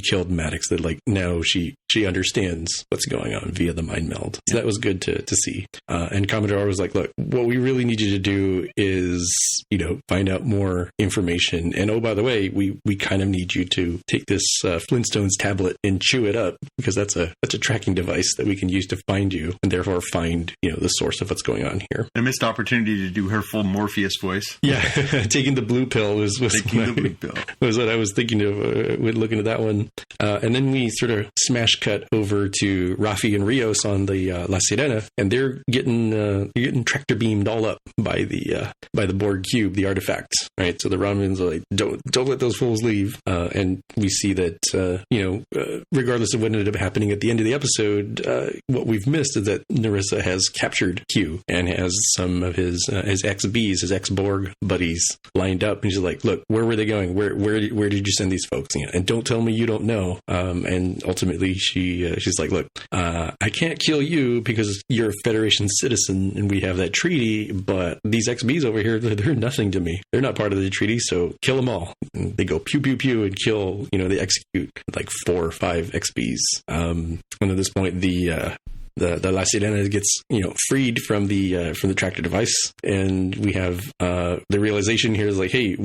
killed Maddox, that now she understands what's going on via the mind meld. So that was good to see. And Commodore was like, look, what we really need you to do is find out more information. And oh, by the way, we kind of need you to take this Flintstones tablet and chew it up, because that's a tracking device that we can use to find you, and therefore find the source of what's going on here. A missed opportunity to do her full Morpheus voice. Yeah, taking the blue pill was what I was thinking of when looking at that one. And then we sort of smash cut over to Rafi and Rios on the La Sirena, and they're getting tractor beamed all up by the Borg cube, the artifact. Right, so the Romulans are like, don't let those fools leave. And we see that regardless of what ended up happening at the end of the episode, what we've missed is that Narissa has captured Q and has some of his ex-Bs, his ex-Borg buddies lined up, and she's like, look, where were they going? Where did you send these folks? And don't tell me you don't know. And ultimately she's like, look, look, I can't kill you because you're a Federation citizen and we have that treaty, but these XBs over here, they're nothing to me. They're not part of the treaty, so kill them all. And they go pew, pew, pew and kill, they execute like 4 or 5 XBs. And at this point, the La Sirena gets, freed from the tractor device, and we have the realization here is like, hey,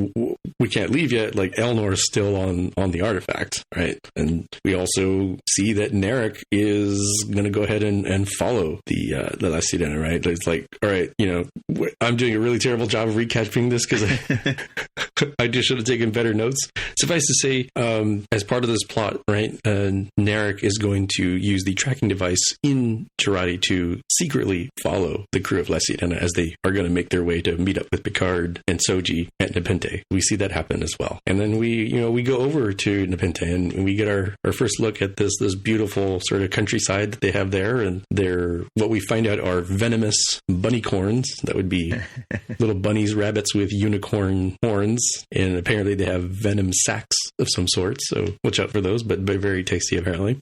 we can't leave yet. Like Elnor is still on the artifact, right? And we also see that Narek is going to go ahead and follow the La Sirena, right? It's like, all right, I'm doing a really terrible job of recapping this because I just should have taken better notes. Suffice to say, as part of this plot, right, Narek is going to use the tracking device in Girardi to secretly follow the crew of La Sirena as they are going to make their way to meet up with Picard and Soji at Nepenthe. We see that happen as well. And then we go over to Nepenthe and we get our first look at this beautiful sort of countryside that they have there. And what we find out are venomous bunnycorns. That would be little bunnies, rabbits with unicorn horns. And apparently they have venom sacs of some sort. So watch out for those, but very tasty apparently.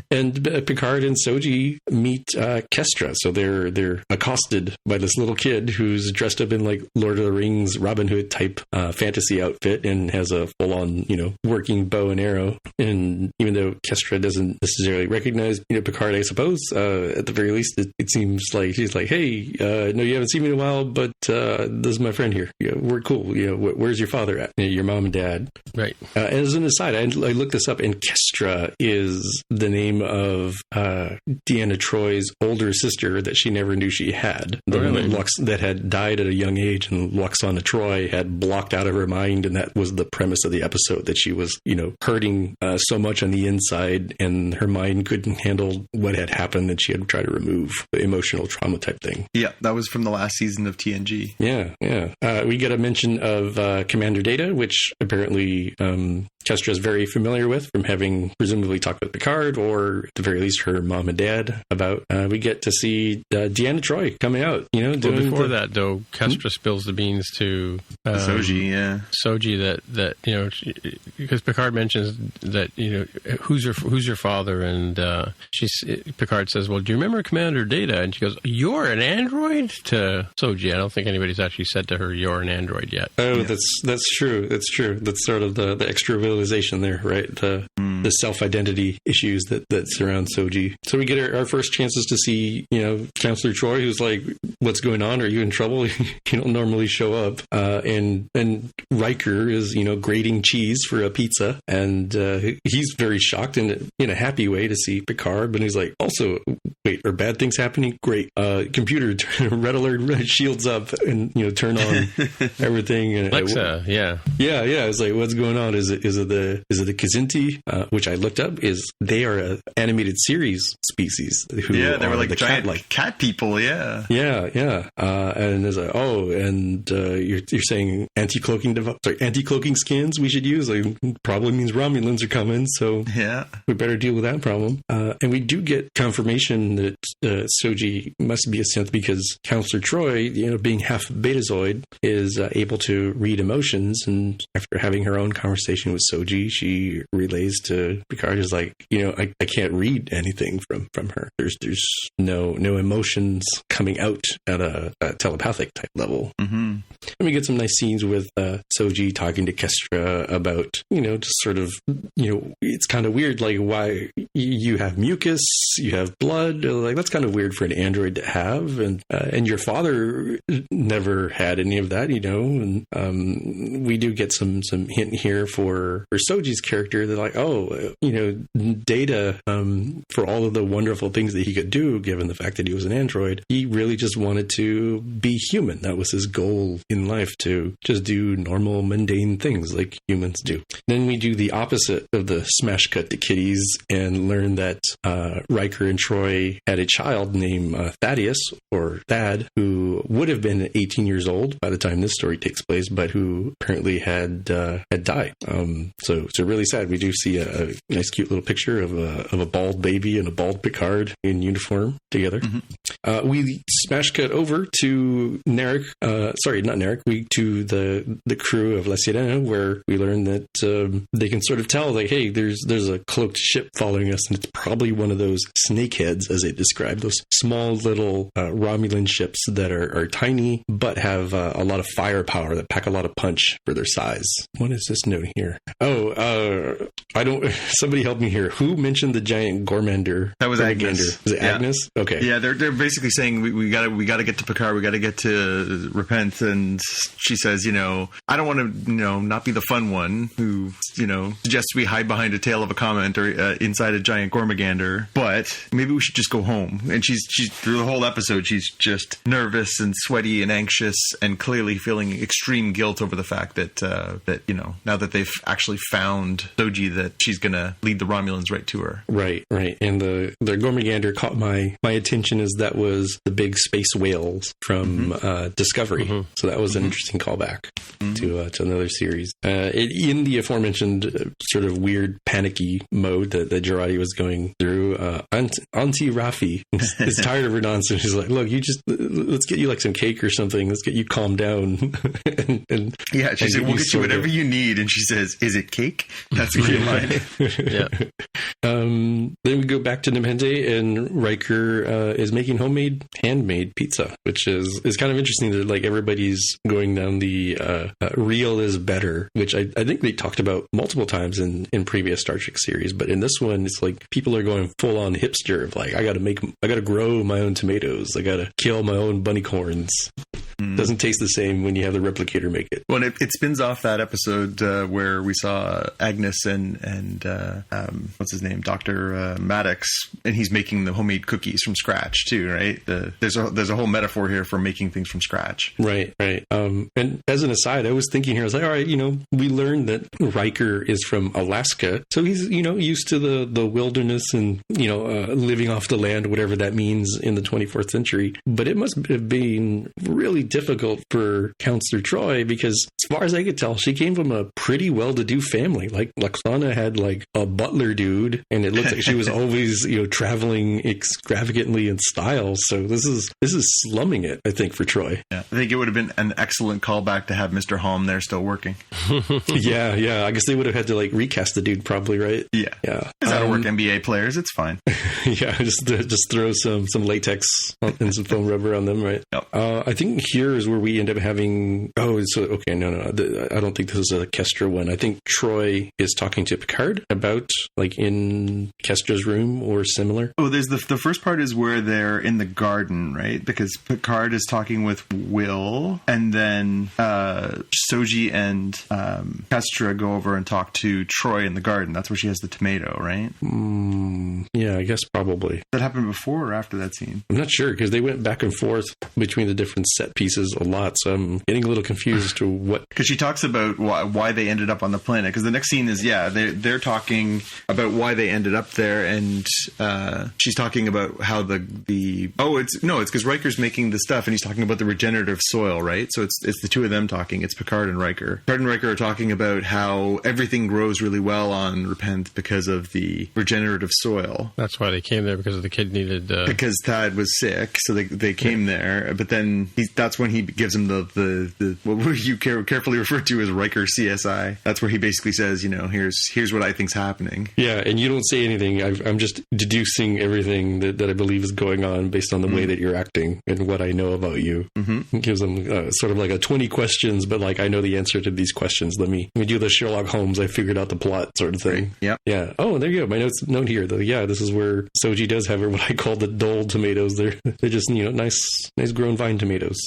And Picard and Soji meet Kestra. So they're accosted by this little kid who's dressed up in like Lord of the Rings Robin Hood type fantasy outfit and has a full-on working bow and arrow. And even though Kestra doesn't necessarily recognize Picard, I suppose at the very least it seems like she's like, hey, no, you haven't seen me in a while, but this is my friend here. We're cool. Where's your father at? Your mom and dad. Right. As an aside, I looked this up, and Kestra is the name of Deanna Troy's older sister that she never knew she had. The one that had died at a young age, and Loxana Troy had blocked out of her mind, and that was the premise of the episode, that she was, hurting so much on the inside, and her mind couldn't handle what had happened, and she had tried to remove the emotional trauma type thing. Yeah, that was from the last season of TNG. Yeah. We get a mention of Commander Data, which apparently Kestra is very familiar with from having presumably talked with Picard, or at the very least her mom and dad about. We get to see Deanna Troy coming out, before that, though, Kestra spills the beans to Soji, that because Picard mentions that who's your father, and Picard says, well, do you remember Commander Data? And she goes, you're an android? To Soji. I don't think anybody's actually said to her, you're an android yet. Oh, yeah. That's true. That's sort of the extra realization there, right? The self-identity issues that surround Soji. So we get our first chances to see, Counselor Troy, who's like, what's going on? Are you in trouble? You don't normally show up. And Riker is, grating cheese for a pizza. And he's very shocked and in a happy way to see Picard. But he's like, also, wait, are bad things happening? Great. Computer, red alert, shields up and, turn on everything. And Alexa, yeah. Yeah. It's like, what's going on? Is it the Kzinti, which I looked up, they are an animated series species. They were like giant cat people. Yeah. And there's like, you're saying anti-cloaking skins we should use. Like, probably means Romulans are coming, so yeah, we better deal with that problem. And we do get confirmation that Soji must be a synth because Counselor Troy, being half Betazoid, is able to read emotions. And after having her own conversation with Soji, she relays to Picard, is like, I can't read anything from her. There's no emotions coming out at a telepathic type level. Mm-hmm. And we get some nice scenes with Soji talking to Kestra about, just sort of, it's kind of weird, like, why you have mucus, you have blood, like, that's kind of weird for an android to have, and your father never had any of that, and we do get some hint here for Soji's character. They're like, Data, for all of the wonderful things that he could do, given the fact that he was an android, he really just wanted to be human. That was his goal in life, to just do normal, mundane things like humans do. Then we do the opposite of the smash cut to kitties and learn that Riker and Troy had a child named Thaddeus, or Thad, who would have been 18 years old by the time this story takes place, but who apparently had died. So it's really sad. We do see a nice, cute little picture of a bald baby and a bald Picard in uniform together. Mm-hmm. We smash cut over to Narek. To the crew of La Sirena, where we learn that they can sort of tell, like, hey, there's a cloaked ship following us, and it's probably one of those snakeheads, as they describe, those small little Romulan ships that are tiny but have a lot of firepower, that pack a lot of punch for their size. What is this note here? I don't. Somebody help me here. Who mentioned the giant Gormander? That was Agnes. Was it Agnes? Okay. Yeah, they're basically saying we gotta get to Picard. We gotta get to Repent, and she says, I don't want to, not be the fun one who, suggests we hide behind a tail of a comment or inside a giant Gormagander, but maybe we should just go home. And she's through the whole episode, she's just nervous and sweaty and anxious and clearly feeling extreme guilt over the fact that now that they've actually found Soji, that she's going to lead the Romulans right to her. Right. And the Gormagander caught my attention, as that was the big space whales from Discovery. Mm-hmm. So that was an interesting callback to another series. In the aforementioned sort of weird panicky mode that Girardi was going through, Auntie Rafi is tired of her nonsense. She's like, look, let's get you like some cake or something. Let's get you calmed down. and she said, we'll get you whatever you need. And she says, is it cake? That's a great line. Yeah. Then we go back to Nepenthe, and Riker is making handmade pizza, which is kind of interesting that like everybody's going down the real is better, which I think they talked about multiple times in previous Star Trek series, but in this one it's like people are going full on hipster of like, I gotta grow my own tomatoes, I gotta kill my own bunny corns. Doesn't taste the same when you have the replicator make it. Well, it spins off that episode where we saw Agnes and what's his name, Dr. Maddox, and he's making the homemade cookies from scratch too, right? There's a whole metaphor here for making things from scratch. Right. And as an aside, I was thinking here, I was like, all right, we learned that Riker is from Alaska, so he's used to the wilderness and living off the land, whatever that means in the 24th century. But it must have been really difficult for Counselor Troi, because as far as I could tell, she came from a pretty well-to-do family. Like Lwaxana had like a butler dude, and it looks like she was always traveling extravagantly in style. So this is slumming it, I think, for Troi. Yeah, I think it would have been an excellent callback to have Mr. Halm there still working. Yeah. I guess they would have had to like recast the dude, probably, right? Yeah. That'll work, NBA players. It's fine. Yeah, just throw some latex and some foam rubber on them, right? Yep. I think here is where we end up having. Oh, so okay, no. I don't think this is a Kestra one. I think Troi is talking to Picard about like in Kestra's room or similar. Oh, there's the first part is where they're in the garden, right? Because Picard is talking with Will, and then Soji and Kestra go over and talk to Troi in the garden. That's where she has the tomato, right? Yeah, I guess probably. That happened before or after that scene? I'm not sure, because they went back and forth between the different set pieces a lot, so I'm getting a little confused as to what. Because she talks about why they ended up on the planet. Because the next scene is they're talking about why they ended up there, and she's talking about how it's because Riker's making the stuff, and he's talking about the regenerative soil, right? So it's the two of them talking. It's Picard and Riker. Picard and Riker are talking about how everything grows really well on Repent because of the regenerative soil. That's why they came there, because the kid needed. Because Thad was sick, so they came there. But then that's when he gives him the what you carefully refer to as Riker CSI. That's where he basically says, here's what I think's happening. Yeah, and you don't say anything. I'm just deducing everything that I believe is going on based on the way that you're acting and what I know about you. It gives them sort of like a 20 questions, but like I know the answer to these questions. Let me do the Sherlock Holmes. I figured out the plot sort of thing. Right. Yep. Yeah. Oh, there you go. My note here though. Yeah, this is where Soji does have what I call the dull tomatoes. They're just nice grown vine tomatoes.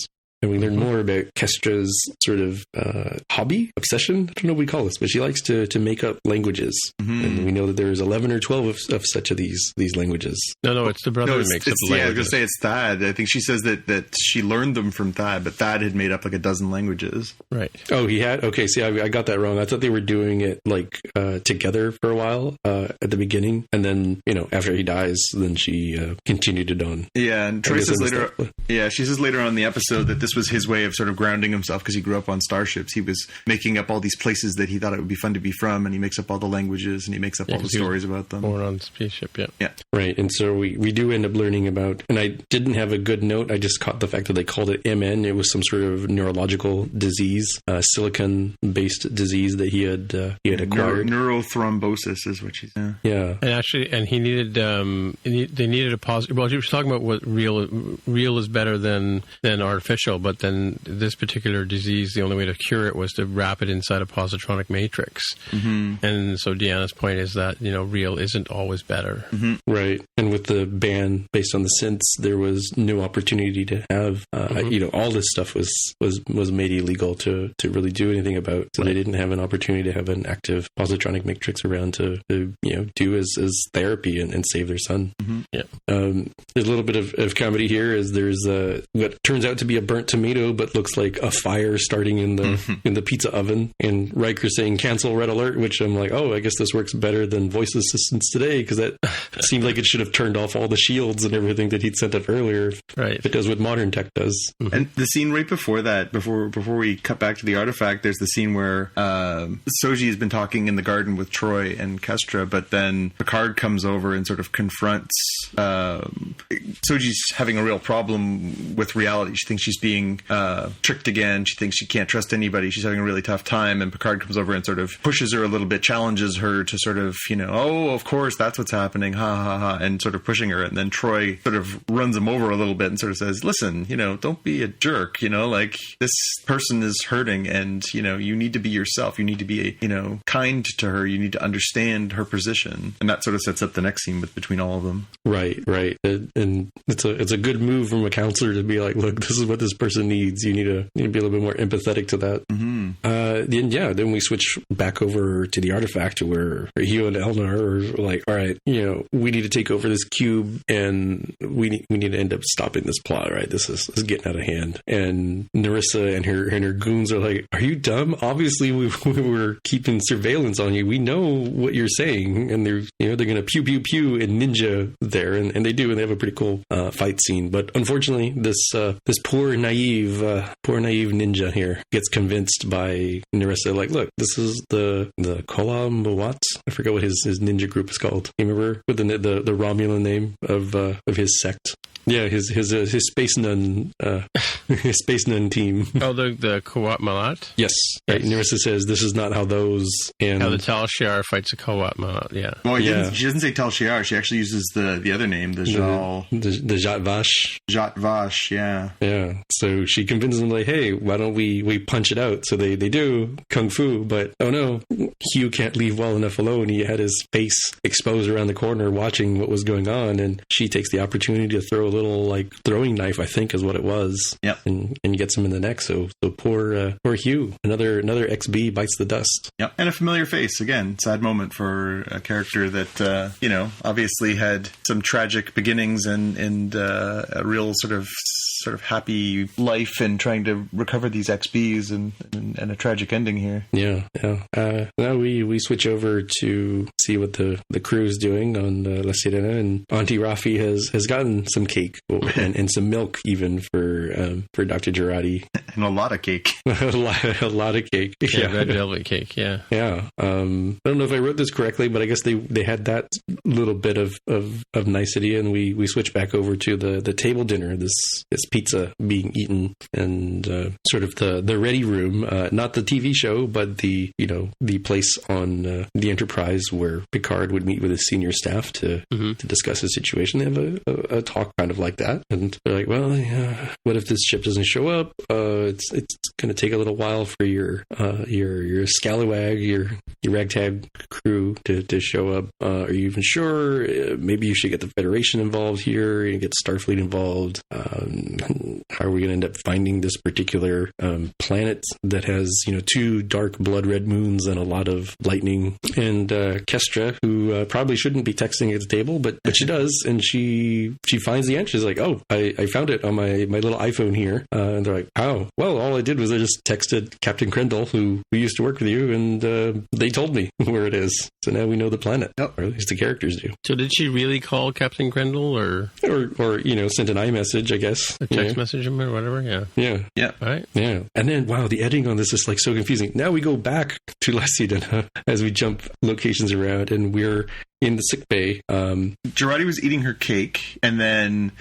And we learn more about Kestra's sort of hobby, obsession. I don't know what we call this, but she likes to make up languages. And we know that there's 11 or 12 of such of these languages. No, it's the brother who makes up the languages. Yeah, I was going to say it's Thad. I think she says that she learned them from Thad, but Thad had made up like a dozen languages. Right. Oh, he had? Okay, see, I got that wrong. I thought they were doing it like together for a while at the beginning. And then, after he dies, then she continued it on. Yeah, and Troy says later... Yeah, she says later on in the episode that this was his way of sort of grounding himself because he grew up on starships. He was making up all these places that he thought it would be fun to be from, and he makes up all the languages, and he makes up all the stories about them. Born on the spaceship, yeah. Right, and so we do end up learning about, and I didn't have a good note, I just caught the fact that they called it MN. It was some sort of neurological disease, silicon-based disease that he had acquired. Neurothrombosis is what she said. Yeah. And he needed, they needed a positive, well, she was talking about what real is better than artificial, but then this particular disease, the only way to cure it was to wrap it inside a positronic matrix. And so Deanna's point is that, real isn't always better. Right. And with the ban based on the synths, there was no opportunity to have, all this stuff was made illegal to really do anything about. So they didn't have an opportunity to have an active positronic matrix around to do as therapy and save their son. Yeah. There's a little bit of comedy here as there's what turns out to be a burnt tomato, but looks like a fire starting in the pizza oven. And Riker saying cancel red alert, which I'm like, oh, I guess this works better than voice assistants today because that seemed like it should have turned off all the shields and everything that he'd sent up earlier. Right. It does what modern tech does. And the scene right before that, before we cut back to the artifact, there's the scene where Soji has been talking in the garden with Troy and Kestra, but then Picard comes over and sort of confronts Soji's having a real problem with reality. She thinks she's being tricked again. She thinks she can't trust anybody. She's having a really tough time, and Picard comes over and sort of pushes her a little bit, challenges her to sort of, oh, of course, that's what's happening, ha, ha, ha, and sort of pushing her. And then Troy sort of runs him over a little bit and sort of says, listen, don't be a jerk, like this person is hurting and, you need to be yourself. You need to be, kind to her. You need to understand her position. And that sort of sets up the next scene between all of them. Right. And it's a good move from a counselor to be like, look, this is what this person needs. You need to be a little bit more empathetic to that. Then we switch back over to the artifact where Hugh and Elnar are like, all right, we need to take over this cube and we need to end up stopping this plot, right? This is getting out of hand. And Narissa and her goons are like, are you dumb? Obviously we were keeping surveillance on you. We know what you're saying. And they're going to pew, pew, pew and ninja there. And they do, and they have a pretty cool fight scene. But unfortunately, this poor naive ninja here gets convinced by Narissa, like, look, this is the Kolambawat. I forget what his ninja group is called. You remember with the Romulan name of his sect? Yeah, his space nun his space nun team. Oh, the Kawat Malat? Yes. Right. Narissa says this is not how those and how the Tal Shiar fights a Kawat Malat. Yeah. Well, she doesn't say Tal Shiar. She actually uses the other name, the Jat Vash. Jat Vash. Yeah. Yeah. So she convinces them like, hey, why don't we punch it out? So they do kung fu, but oh no, Hugh can't leave well enough alone. He had his face exposed around the corner watching what was going on, and she takes the opportunity to throw a little like throwing knife, I think is what it was. Yep. And gets him in the neck. So poor Hugh. Another XB bites the dust. Yep. And a familiar face again. Sad moment for a character that obviously had some tragic beginnings and a real sort of happy life and trying to recover these XBs and a tragic ending here. Yeah. Now we switch over to see what the crew's doing on La Sirena, and Auntie Rafi has gotten some cake and some milk even for Dr. Girardi. And a lot of cake. a lot of cake. Yeah, red velvet cake. Yeah. Yeah. I don't know if I wrote this correctly, but I guess they had that little bit of nicety, and we switch back over to the table dinner, this pizza being eaten, and sort of the ready room, not the TV show, but the place on the Enterprise where Picard would meet with his senior staff to discuss his situation. They have a talk kind of like that, and they're like, well, what if this ship doesn't show up? It's going to take a little while for your scallywag, your ragtag crew to show up. Are you even sure? Maybe you should get the Federation involved here. You get Starfleet involved. how are we going to end up finding this particular planet that has, 2 dark blood red moons and a lot of lightning? And Kestra, who probably shouldn't be texting at the table, but she does, and she finds the answer. She's like, oh, I found it on my little iPhone here. And they're like, oh, well, all I did was I just texted Captain Krendel, who used to work with you, and they told me where it is. So now we know the planet, or at least the characters do. So did she really call Captain Krendel, or sent an iMessage, I guess, a text message him or whatever? Yeah. All right. Yeah. And then, wow, the editing on this is like so confusing. Now we go back to Lacidana as we jump locations around, and we're in the sick bay. Jurati was eating her cake, and then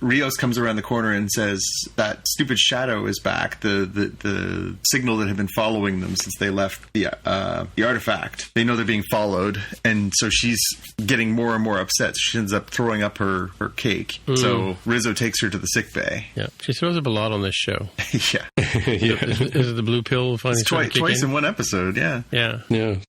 Rios comes around the corner and says that stupid shadow is back. The signal that had been following them since they left the artifact. They know they're being followed, and so she's getting more and more upset. She ends up throwing up her cake. So Rizzo takes her to the sick bay. Yeah, she throws up a lot on this show. Yeah. Is it the blue pill finally twice in one episode? Yeah.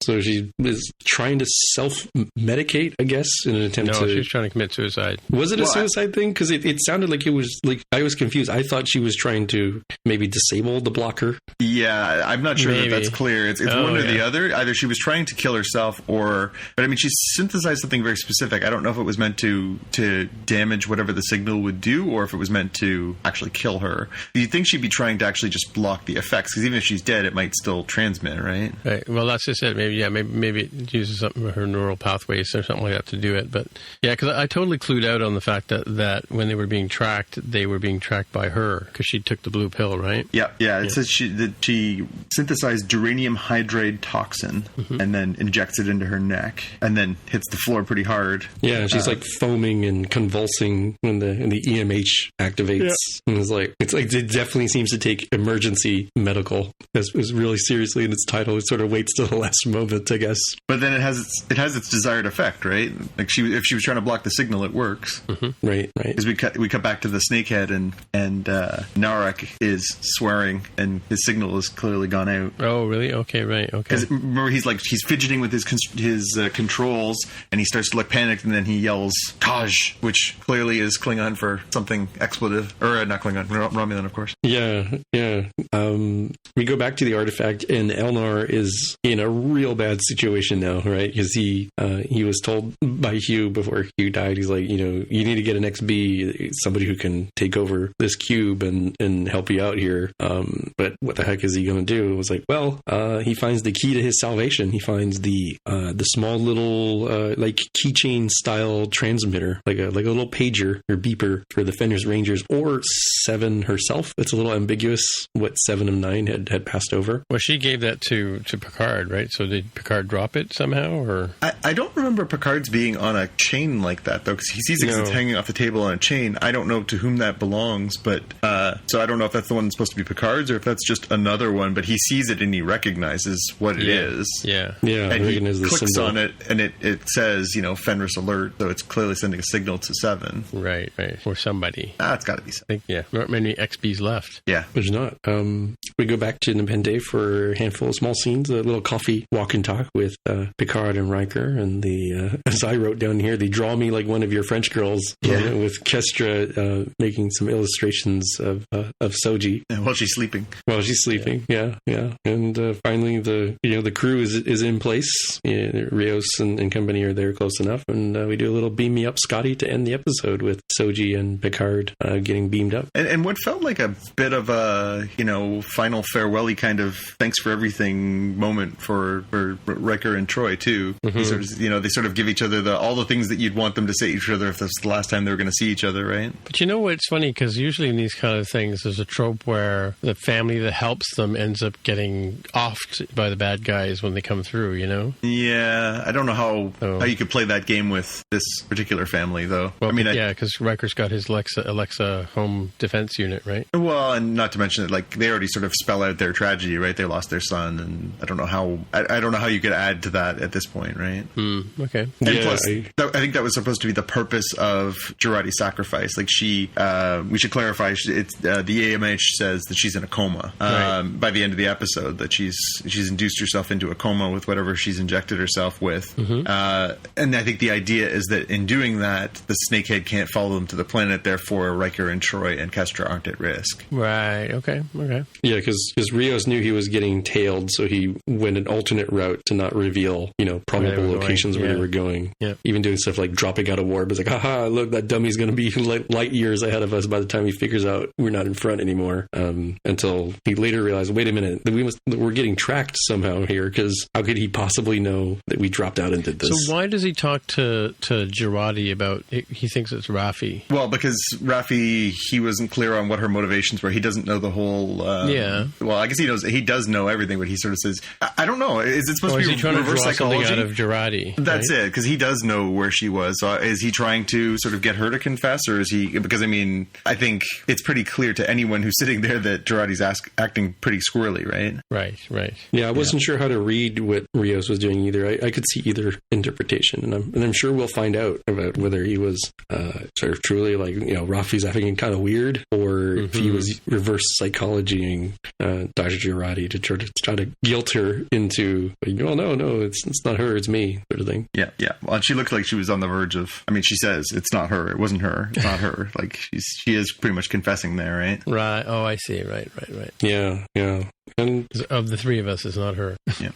So she is trying to self-medicate, I guess, in an attempt to... No, she was trying to commit suicide. Was it a suicide thing? Because it sounded like it was... Like, I was confused. I thought she was trying to maybe disable the blocker. Yeah, I'm not sure that that's clear. It's one or the other. Either she was trying to kill herself or... But I mean, she synthesized something very specific. I don't know if it was meant to damage whatever the signal would do, or if it was meant to actually kill her. You'd think she'd be trying to actually just block the effects, because even if she's dead, it might still transmit, right? Right. Well, that's just it. Maybe it uses something with her neural pathways or something like that to do it. But yeah, because I totally clued out on the fact that when they were being tracked by her because she took the blue pill, right? Yeah. It says she synthesized duranium hydrate toxin and then injects it into her neck and then hits the floor pretty hard. Yeah, she's like foaming and convulsing when the EMH activates. Yeah. And it's like it definitely seems to take emergency medical as really seriously in its title. It sort of waits till the last moment, I guess. But then it has its desired effect, right? Like if she was trying to block the signal, it works. Mm-hmm. Right. Because we cut back to the snakehead and Narek is swearing and his signal is clearly gone out. Oh, really? Okay, right. Okay. Because remember, he's fidgeting with his controls and he starts to look panicked and then he yells Taj, which clearly is Klingon for something expletive, or not Klingon, Romulan, of course. Yeah. We go back to the artifact and Elnar is in a real bad situation now, right? Because he was told by Hugh before Hugh died, he's like, you need to get an XB, somebody who can take over this cube and help you out here. But what the heck is he going to do? It was like, well, he finds the key to his salvation. He finds the small little like keychain style transmitter, like a little pager or beeper for the Fenris Rangers or Seven herself. It's a little ambiguous what 7 of 9 had passed over. Well, she gave that to Picard, right? So did Picard drop it somehow, or I don't remember Picard's being on a chain like that though, because he sees it's hanging off the table on a chain. I don't know to whom that belongs, but so I don't know if that's the one that's supposed to be Picard's or if that's just another one. But he sees it and he recognizes what it is. Yeah. And he clicks on it and it says Fenris alert, so it's clearly sending a signal to 7. Right. For somebody. It's got to be 7. There aren't many XBs left. Yeah, there's not. We go back to Nepenthe for a handful of small scenes, a little coffee walk and talk with Picard and Riker, and as I wrote down here, they draw me like one of your French girls, with Kestra making some illustrations of Soji while she's sleeping. Yeah. And finally, the crew is in place. Rios and company are there close enough, and we do a little beam me up, Scotty, to end the episode with Soji and Picard getting beamed up. And what felt like a bit of a final farewell-y kind of thanks for everything moment for Riker and Troy too. Mm-hmm. They sort of give each other all the things that you'd want them to say to each other if that's the last time they were going to see each other, right? But what's funny, because usually in these kind of things there's a trope where the family that helps them ends up getting offed by the bad guys when they come through, Yeah, I don't know how you could play that game with this particular family though. Well, because Riker's got his Alexa home defense unit, right? Well, and not to mention that they already sort of spell out their tragedy, right? They lost their son, and I don't know how you could add to that at this point, right? Okay. And plus, I think that was supposed to be the purpose of Jurati's sacrifice. Like we should clarify, it's the AMH says that she's in a coma by the end of the episode, that she's induced herself into a coma with whatever she's injected herself with. And I think the idea is that in doing that, the snakehead can't follow them to the planet, therefore Riker and Troy and Kestra aren't at risk. Right, okay. Yeah, because Rios knew he was getting tailed, so he went an alternate route to not reveal, probable locations where they were going. Yeah. Even doing stuff like dropping out a warp. It's like, haha, look, that dummy's going to be light years ahead of us by the time he figures out we're not in front anymore. Until he later realized, wait a minute, we're getting tracked somehow here, because how could he possibly know that we dropped out and did this? So why does he talk to Jurati about it? He thinks it's Raffi? Well, because Raffi, he wasn't clear on what her motivations were. He doesn't know the whole... Well, I guess he does know everything, but he sort of says, I don't know. Is it supposed to be reverse psychology? Out of Jurati? That's it, because he does know where she was. So is he trying to sort of get her to confess, or is he... Because, I think it's pretty clear to anyone who's sitting there that Jurati's acting pretty squirrely, right? Right. Yeah, I wasn't sure how to read what Rios was doing either. I could see either interpretation, and I'm sure we'll find out about whether he was sort of truly like, Raffi's acting kind of weird, or if he was reverse psychologying Dr. Jurati to try to guilt her into, no, it's not her, it's me, sort of thing. Yeah. Well, she looked like she was on the verge of... she says it's not her, it wasn't her, it's not her. Like she is pretty much confessing there, right? Right. Oh, I see. Right. Yeah. And of the three of us, it's not her. Yeah.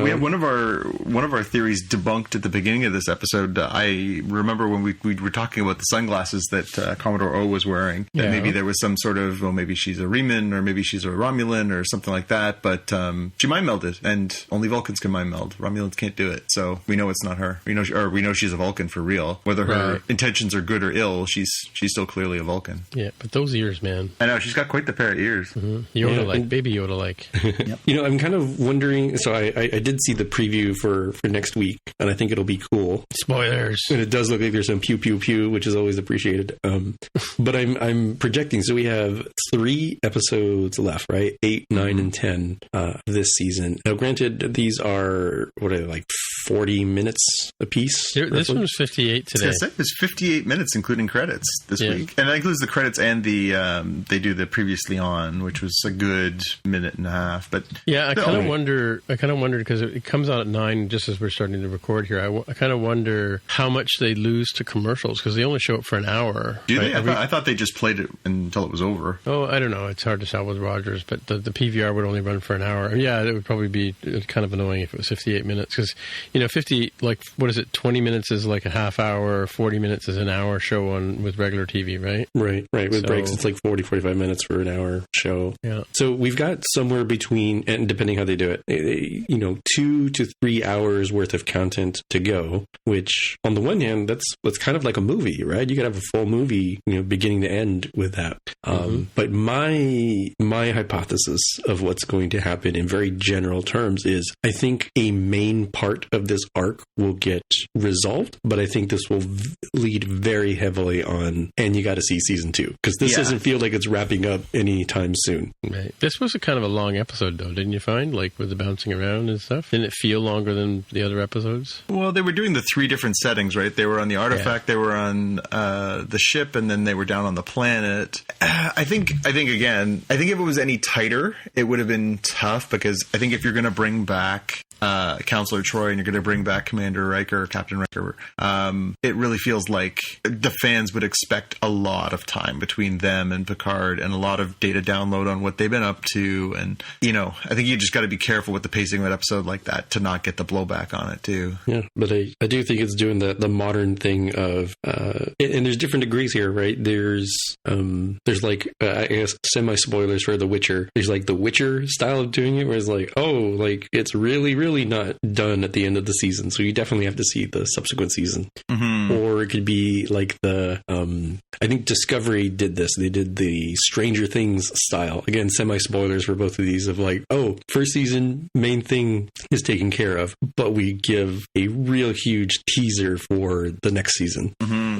We have one of our theories debunked at the beginning of this episode. I remember when we were talking about the sunglasses that Commodore O was wearing, that maybe there was some sort of, maybe she's a Reman, or maybe she's a Romulan, or something like that. But she mind melded, and only Vulcans can mind meld. Romulans can't do it, so we know it's not her. We know she's a Vulcan for real. Whether her intentions are good or ill, she's still clearly a Vulcan. Yeah, but those ears, man. I know, she's got quite the pair of ears. Yoda-like, baby Yoda-like. Yep. I'm kind of wondering, so I did see the preview for next week, and I think it'll be cool. Spoilers. And it does look like there's some pew pew pew, which is always appreciated. But I'm projecting, so we have 3 episodes left, right? 8, 9, and 10 this season. Now, granted, these are, 40 minutes a piece? This one was 58 today. It was 58 minutes, including credits this week. And that includes the credits and they do the previously on, which was a good minute and a half. But yeah, I kind of wonder because it comes out at 9 just as we're starting to record here. I kind of wonder how much they lose to commercials, because they only show it for an hour. Do they? I thought they just played it until it was over. Oh, I don't know. It's hard to tell with Rogers, but the PVR would only run for an hour. Yeah, it would probably be kind of annoying if it was 58 minutes, because 50, 20 minutes is like a half hour, 40 minutes is an hour show with regular TV, right? Right. With breaks, it's like 40, 45 minutes for an hour show. Yeah. So we've got somewhere between, and depending how they do it, 2 to 3 hours worth of content to go, which on the one hand, that's kind of like a movie, right? You could have a full movie, beginning to end with that. But my hypothesis of what's going to happen in very general terms is I think a main part of this arc will get resolved, but I think this will lead very heavily on, and you got to see season 2, because this doesn't feel like it's wrapping up anytime soon. Right. This was a kind of a long episode, though, didn't you find? Like with the bouncing around and stuff. Didn't it feel longer than the other episodes? Well, they were doing the 3 different settings, right? They were on the artifact, they were on the ship, and then they were down on the planet. I think if it was any tighter, it would have been tough, because I think if you're going to bring back Counselor Troy and you're going to bring back Commander Riker or Captain Riker, it really feels like the fans would expect a lot of time between them and Picard, and a lot of data download on what they've been up to. And, I think you just got to be careful with the pacing of an episode like that to not get the blowback on it too. Yeah, but I do think it's doing the modern thing of, and there's different degrees here, right? There's like, I guess, semi-spoilers for The Witcher. There's like the Witcher style of doing it, where it's like, it's really not done at the end of the season, so you definitely have to see the subsequent season. Or or it could be like the I think Discovery did this. They did the Stranger Things style. Again, semi-spoilers for both of these of like, oh, first season, main thing is taken care of, but we give a real huge teaser for the next season,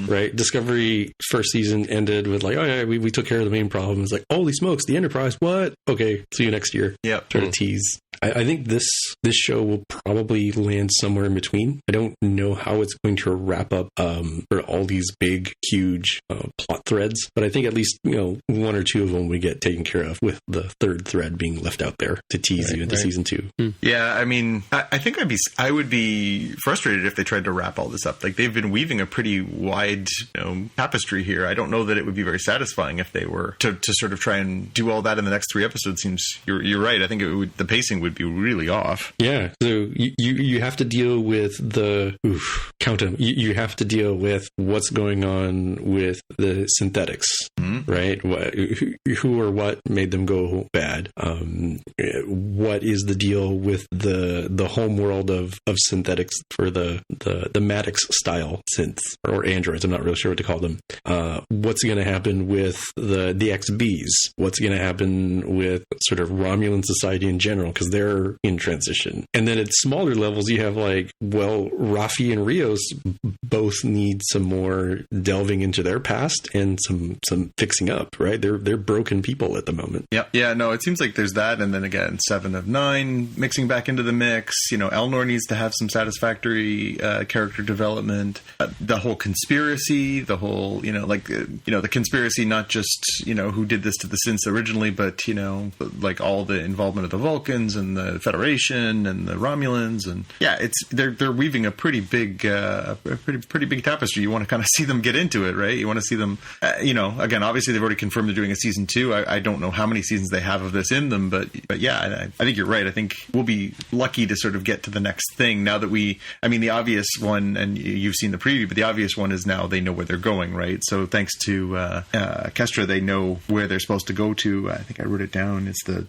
right? Discovery first season ended with like, oh yeah, we took care of the main problem. It's like, holy smokes, the Enterprise, what? Okay, see you next year. Yeah. Try to tease. I think this show will probably land somewhere in between. I don't know how it's going to wrap up for all these big, huge plot threads, but I think at least one or two of them we get taken care of, with the third thread being left out there to tease you into season 2. Yeah, I mean, I think I would be frustrated if they tried to wrap all this up. Like, they've been weaving a pretty wide tapestry here. I don't know that it would be very satisfying if they were to sort of try and do all that in the next 3 episodes. Seems you're right. I think the pacing would be really off. Yeah. So you have to deal with count them. You have to deal with what's going on with the synthetics, right? Who or what made them go bad? What is the deal with the home world of synthetics for the Maddox style synths or androids? I'm not really sure what to call them. What's going to happen with the XBs? What's going to happen with sort of Romulan society in general? Because they're in transition. And then at smaller levels, you have like, well, Rafi and Rios both need some more delving into their past and some fixing up, right? They're broken people at the moment. Yep. Yeah, no, it seems like there's that. And then again, 7 of 9 mixing back into the mix. Elnor needs to have some satisfactory character development. The whole conspiracy, the whole, the conspiracy, not just, who did this to the synths originally, but, like all the involvement of the Vulcans and the Federation and the Romulans. And yeah, they're weaving a pretty big, pretty big tapestry. You want to kind of see them get into it, right? You want to see them, again, obviously they've already confirmed they're doing a season 2. I don't know how many seasons they have of this in them, but yeah, I think you're right. I think we'll be lucky to sort of get to the next thing now that the obvious one, and you've seen the preview, but the obvious one is now they know where they're going, right? So thanks to Kestra, they know where they're supposed to go to. I think I wrote it down. It's the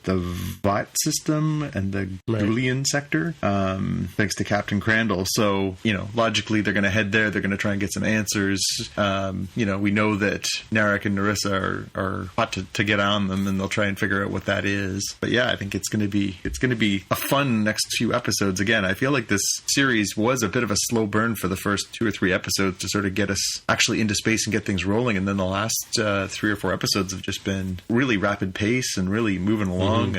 Vought system and the Gulian sector, thanks to Captain Crandall. So, logically they're going to head there. They're going to try and get some answers. We know that Narek and Narissa are hot to get on them, and they'll try and figure out what that is. But yeah, I think it's going to be a fun next few episodes. Again, I feel like this series was a bit of a slow burn for the first 2 or 3 episodes to sort of get us actually into space and get things rolling. And then the last 3 or 4 episodes have just been really rapid pace and really moving along.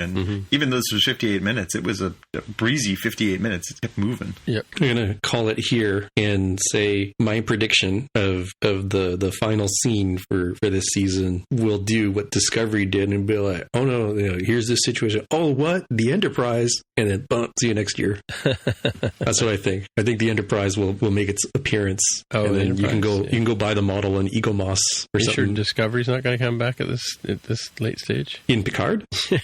Even though this was 58 minutes, it was a breezy 58 minutes. It kept moving. Yep. I'm going to call it here and say my prediction of the final scene for this season will do what Discovery did and be like, oh no, here's this situation. Oh, what? The Enterprise? And then see you next year. That's what I think. I think the Enterprise will make its appearance. Oh, and then you can go buy the model in Egomos or something. Sure Discovery's not going to come back at this late stage? In Picard? Yeah.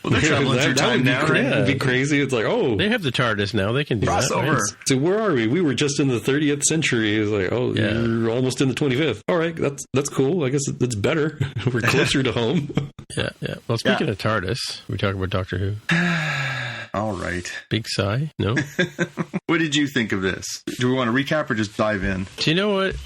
Well, they're traveling through time now. It'd be crazy. It's like, oh, they have the TARDIS now. They can do crossover. That. Right? So where are we? We were just in the 30th century. It's like, oh, you're almost in the 25th. All right, that's cool. I guess that's better. We're closer to home. Yeah. Well, speaking of TARDIS, we talk about Doctor Who. All right. Big sigh. No. What did you think of this? Do we want to recap or just dive in? Do you know what?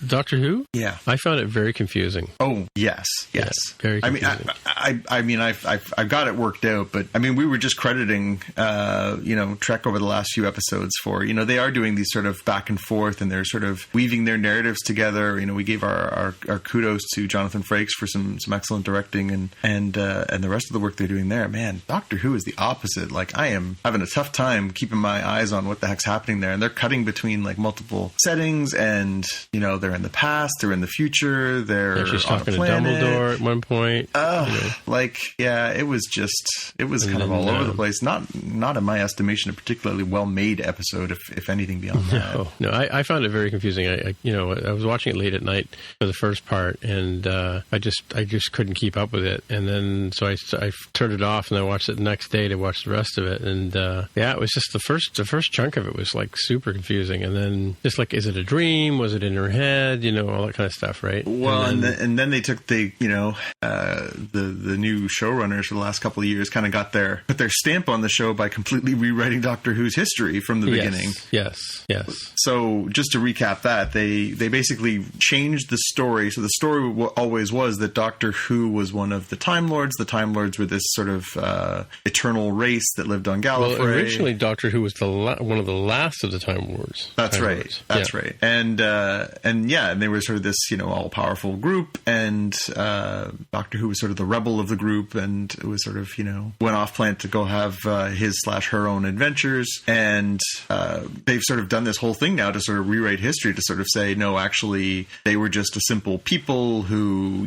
Doctor Who? Yeah. I found it very confusing. Oh, yes. Yeah, very confusing. I've got it worked out, but we were just crediting, Trek over the last few episodes for, they are doing these sort of back and forth, and they're sort of weaving their narratives together. We gave our kudos to Jonathan Frakes for some excellent directing and the rest of the work they're doing there. Man, Doctor Who is the opposite. Like, I am having a tough time keeping my eyes on what the heck's happening there, and they're cutting between like multiple settings, and they're in the past, they're in the future, they're she's on talking a planet. to Dumbledore at one point. It was kind of all over the place. Not in my estimation a particularly well made episode, if anything beyond that. No, I found it very confusing. I was watching it late at night for the first part, and I just couldn't keep up with it, and then so I turned it off, and I watched it the next day to watch the rest of it, and it was just the first chunk of it was like super confusing, and then just like, is it a dream? Was it in her head? All that kind of stuff, right? Well, and then they took the the new showrunners for the last couple of years kind of put their stamp on the show by completely rewriting Doctor Who's history from the beginning. Yes. So just to recap that, they basically changed the story. So the story always was that Doctor Who was one of the Time Lords. The Time Lords were this sort of eternal race that lived on Gallifrey. Well, originally Doctor Who was one of the last of the Time Lords. That's right. That's right. And they were sort of this, all-powerful group, and Doctor Who was sort of the rebel of the group, and it was sort of, went off planet to go have his/her own adventures, and they've sort of done this whole thing now to sort of rewrite history, to sort of say, no, actually, they were just a simple people who,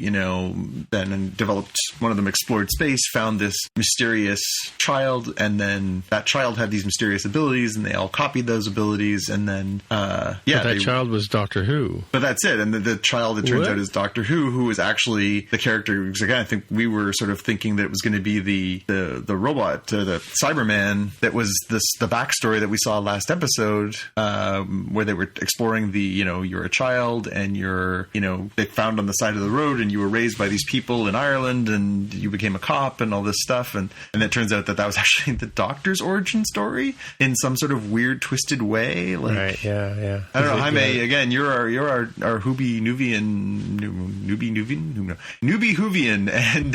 then developed, one of them explored space, found this mysterious child, and then that child had these mysterious abilities, and they all copied those abilities, and then, but that child was Doctor Who. But that's it, and the child, it turns out, is Doctor Who is actually the character, because again, I think we were sort of thinking that it was going to be the robot, the Cyberman, that was the backstory that we saw last episode, where they were exploring you're a child, and they found on the side of the road, and you were raised by these people in Ireland, and you became a cop, and all this stuff, and it turns out that was actually the Doctor's origin story in some sort of weird, twisted way. Right, yeah. I don't know, Jaime, again, you're our Hubie Nuvian, Newbie Whovian, and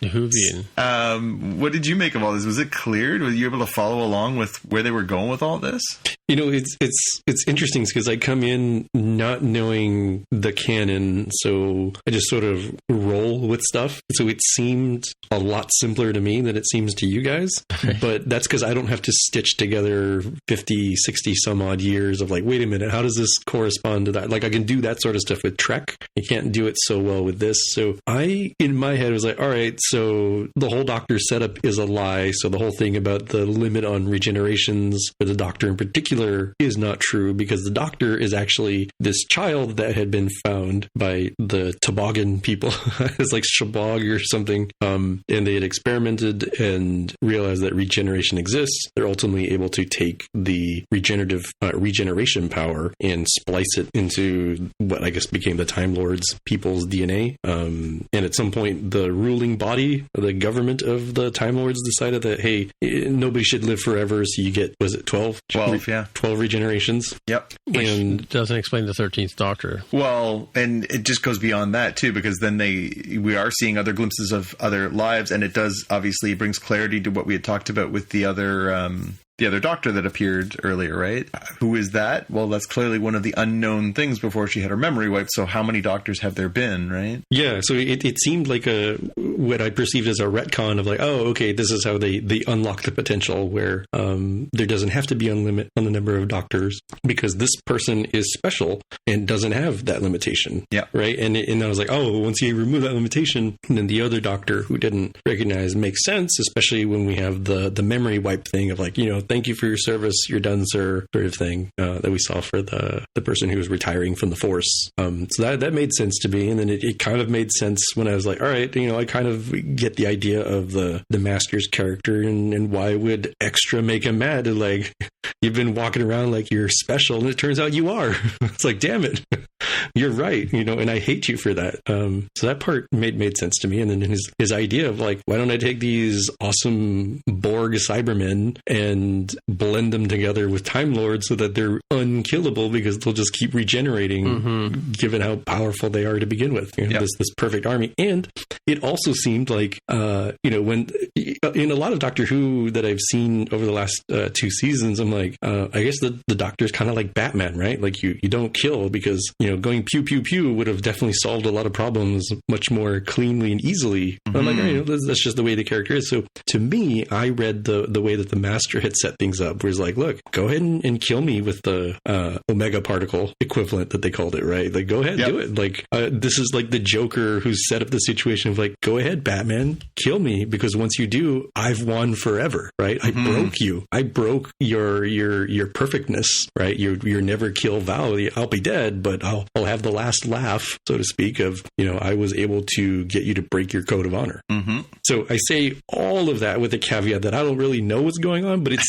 Whovian. What did you make of all this? Was it clear? Were you able to follow along with where they were going with all this? It's interesting because I come in not knowing the canon, so I just sort of roll with stuff. So it seemed a lot simpler to me than it seems to you guys. But that's because I don't have to stitch together 50, 60 some odd years of like, wait a minute, how does this correspond to that? Like I can do that sort of stuff with Trek. I can't do it so well with this. So in my head, was like, all right, so the whole Doctor setup is a lie. So the whole thing about the limit on regenerations for the Doctor in particular is not true, because the Doctor is actually this child that had been found by the Toboggan people. It's like Shabog or something. And they had experimented and realized that regeneration exists. They're ultimately able to take the regeneration power and splice it into what I guess became the Time Lords people's DNA. And at some point, the ruling body, the government of the Time Lords, decided that, hey, nobody should live forever. So you get, was it 12? 12, yeah. 12 regenerations. Yep. And doesn't explain the 13th Doctor. Well, and it just goes beyond that too, because then we are seeing other glimpses of other lives, and it does obviously brings clarity to what we had talked about with the other Doctor that appeared earlier, right? Who is that? Well, that's clearly one of the unknown things before she had her memory wiped. So how many Doctors have there been, right? Yeah, so it seemed like what I perceived as a retcon of like, oh, okay, this is how they unlock the potential where there doesn't have to be a limit on the number of Doctors because this person is special and doesn't have that limitation. Yeah. Right? And I was like, oh, once you remove that limitation, then the other Doctor who didn't recognize makes sense, especially when we have the memory wipe thing of like, thank you for your service, you're done, sir, sort of thing that we saw for the person who was retiring from the Force. So that made sense to me. And then it kind of made sense when I was like, all right, I kind of get the idea of the Master's character and why would Extra make him mad? Like, you've been walking around like you're special, and it turns out you are. It's like, damn it. You're right, and I hate you for that. So that part made sense to me. And then his idea of like, why don't I take these awesome Borg Cybermen and blend them together with Time Lords so that they're unkillable because they'll just keep regenerating, given how powerful they are to begin with. This perfect army. And it also seemed like, when in a lot of Doctor Who that I've seen over the last 2 seasons, I'm like, I guess the Doctor's kind of like Batman, right? Like you don't kill because, going pew, pew, pew would have definitely solved a lot of problems much more cleanly and easily. I'm like, that's just the way the character is. So to me, I read the way that the Master had set things up, where it's like, look, go ahead and kill me with the Omega particle equivalent that they called it, right? Like, go ahead, do it. Like, this is like the Joker who's set up the situation of like, go ahead, Batman, kill me, because once you do, I've won forever, right? I broke you. I broke your perfectness, right? Your never kill vow. I'll be dead, but I'll have the last laugh, so to speak, of, I was able to get you to break your code of honor. So I say all of that with the caveat that I don't really know what's going on, but it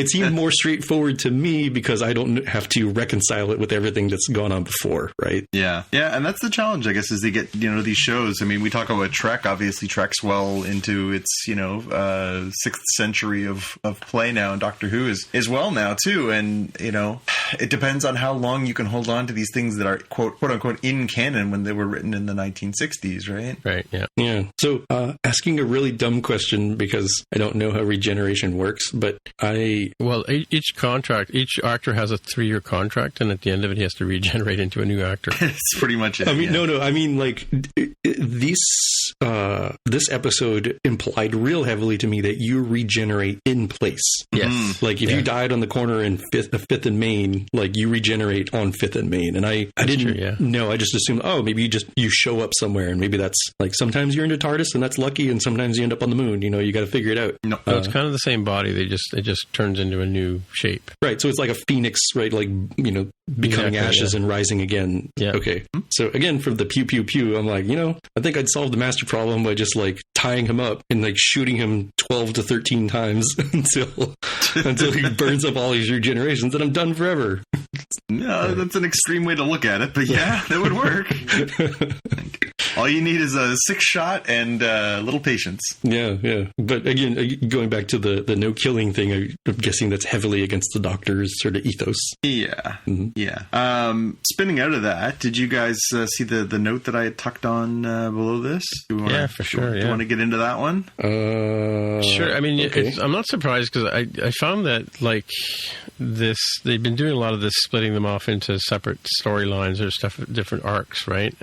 seemed more straightforward to me because I don't have to reconcile it with everything that's gone on before, right? Yeah, and that's the challenge, I guess, is they get these shows. I mean, we talk about Trek Trek obviously treks well into its, 6th century of play now, and Doctor Who is well now too. And, it depends on how long you can hold on to these things that are quote unquote in canon when they were written in the 1960s, right? Right, yeah. Yeah. So asking a really dumb question because I don't know how regeneration works, but each actor has a 3-year contract, and at the end of it, he has to regenerate into a new actor. It's pretty much it. I mean, no. I mean, like, this episode implied real heavily to me that you regenerate in place. Yes. Like, if you died on the corner in 5th and Main, like, you regenerate on 5th and Main. And I didn't know. I just assumed, maybe you show up somewhere, and maybe that's, like, sometimes you're into TARDIS, and that's lucky, and sometimes you end up on the moon. You got to figure it out. No, it's kind of the same body. It just turns into a new shape. Right. So it's like a phoenix, right? Like, becoming ashes and rising again. Yeah. Okay. So again, from the pew, pew, pew, I'm like, I think I'd solve the master problem by just like tying him up and like shooting him 12 to 13 times until he burns up all his regenerations, and I'm done forever. No, that's an extreme way to look at it, but yeah, that would work. All you need is a 6-shot and a little patience. Yeah. But again, going back to the no killing thing, I'm guessing that's heavily against the Doctor's sort of ethos. Yeah. Mm-hmm. Yeah. Spinning out of that, did you guys see the note that I had tucked on below this? For sure. Do you want to get into that one? Sure. I mean, okay. I'm not surprised because I found that like they've been doing a lot of this, splitting them off into separate storylines or different arcs, right?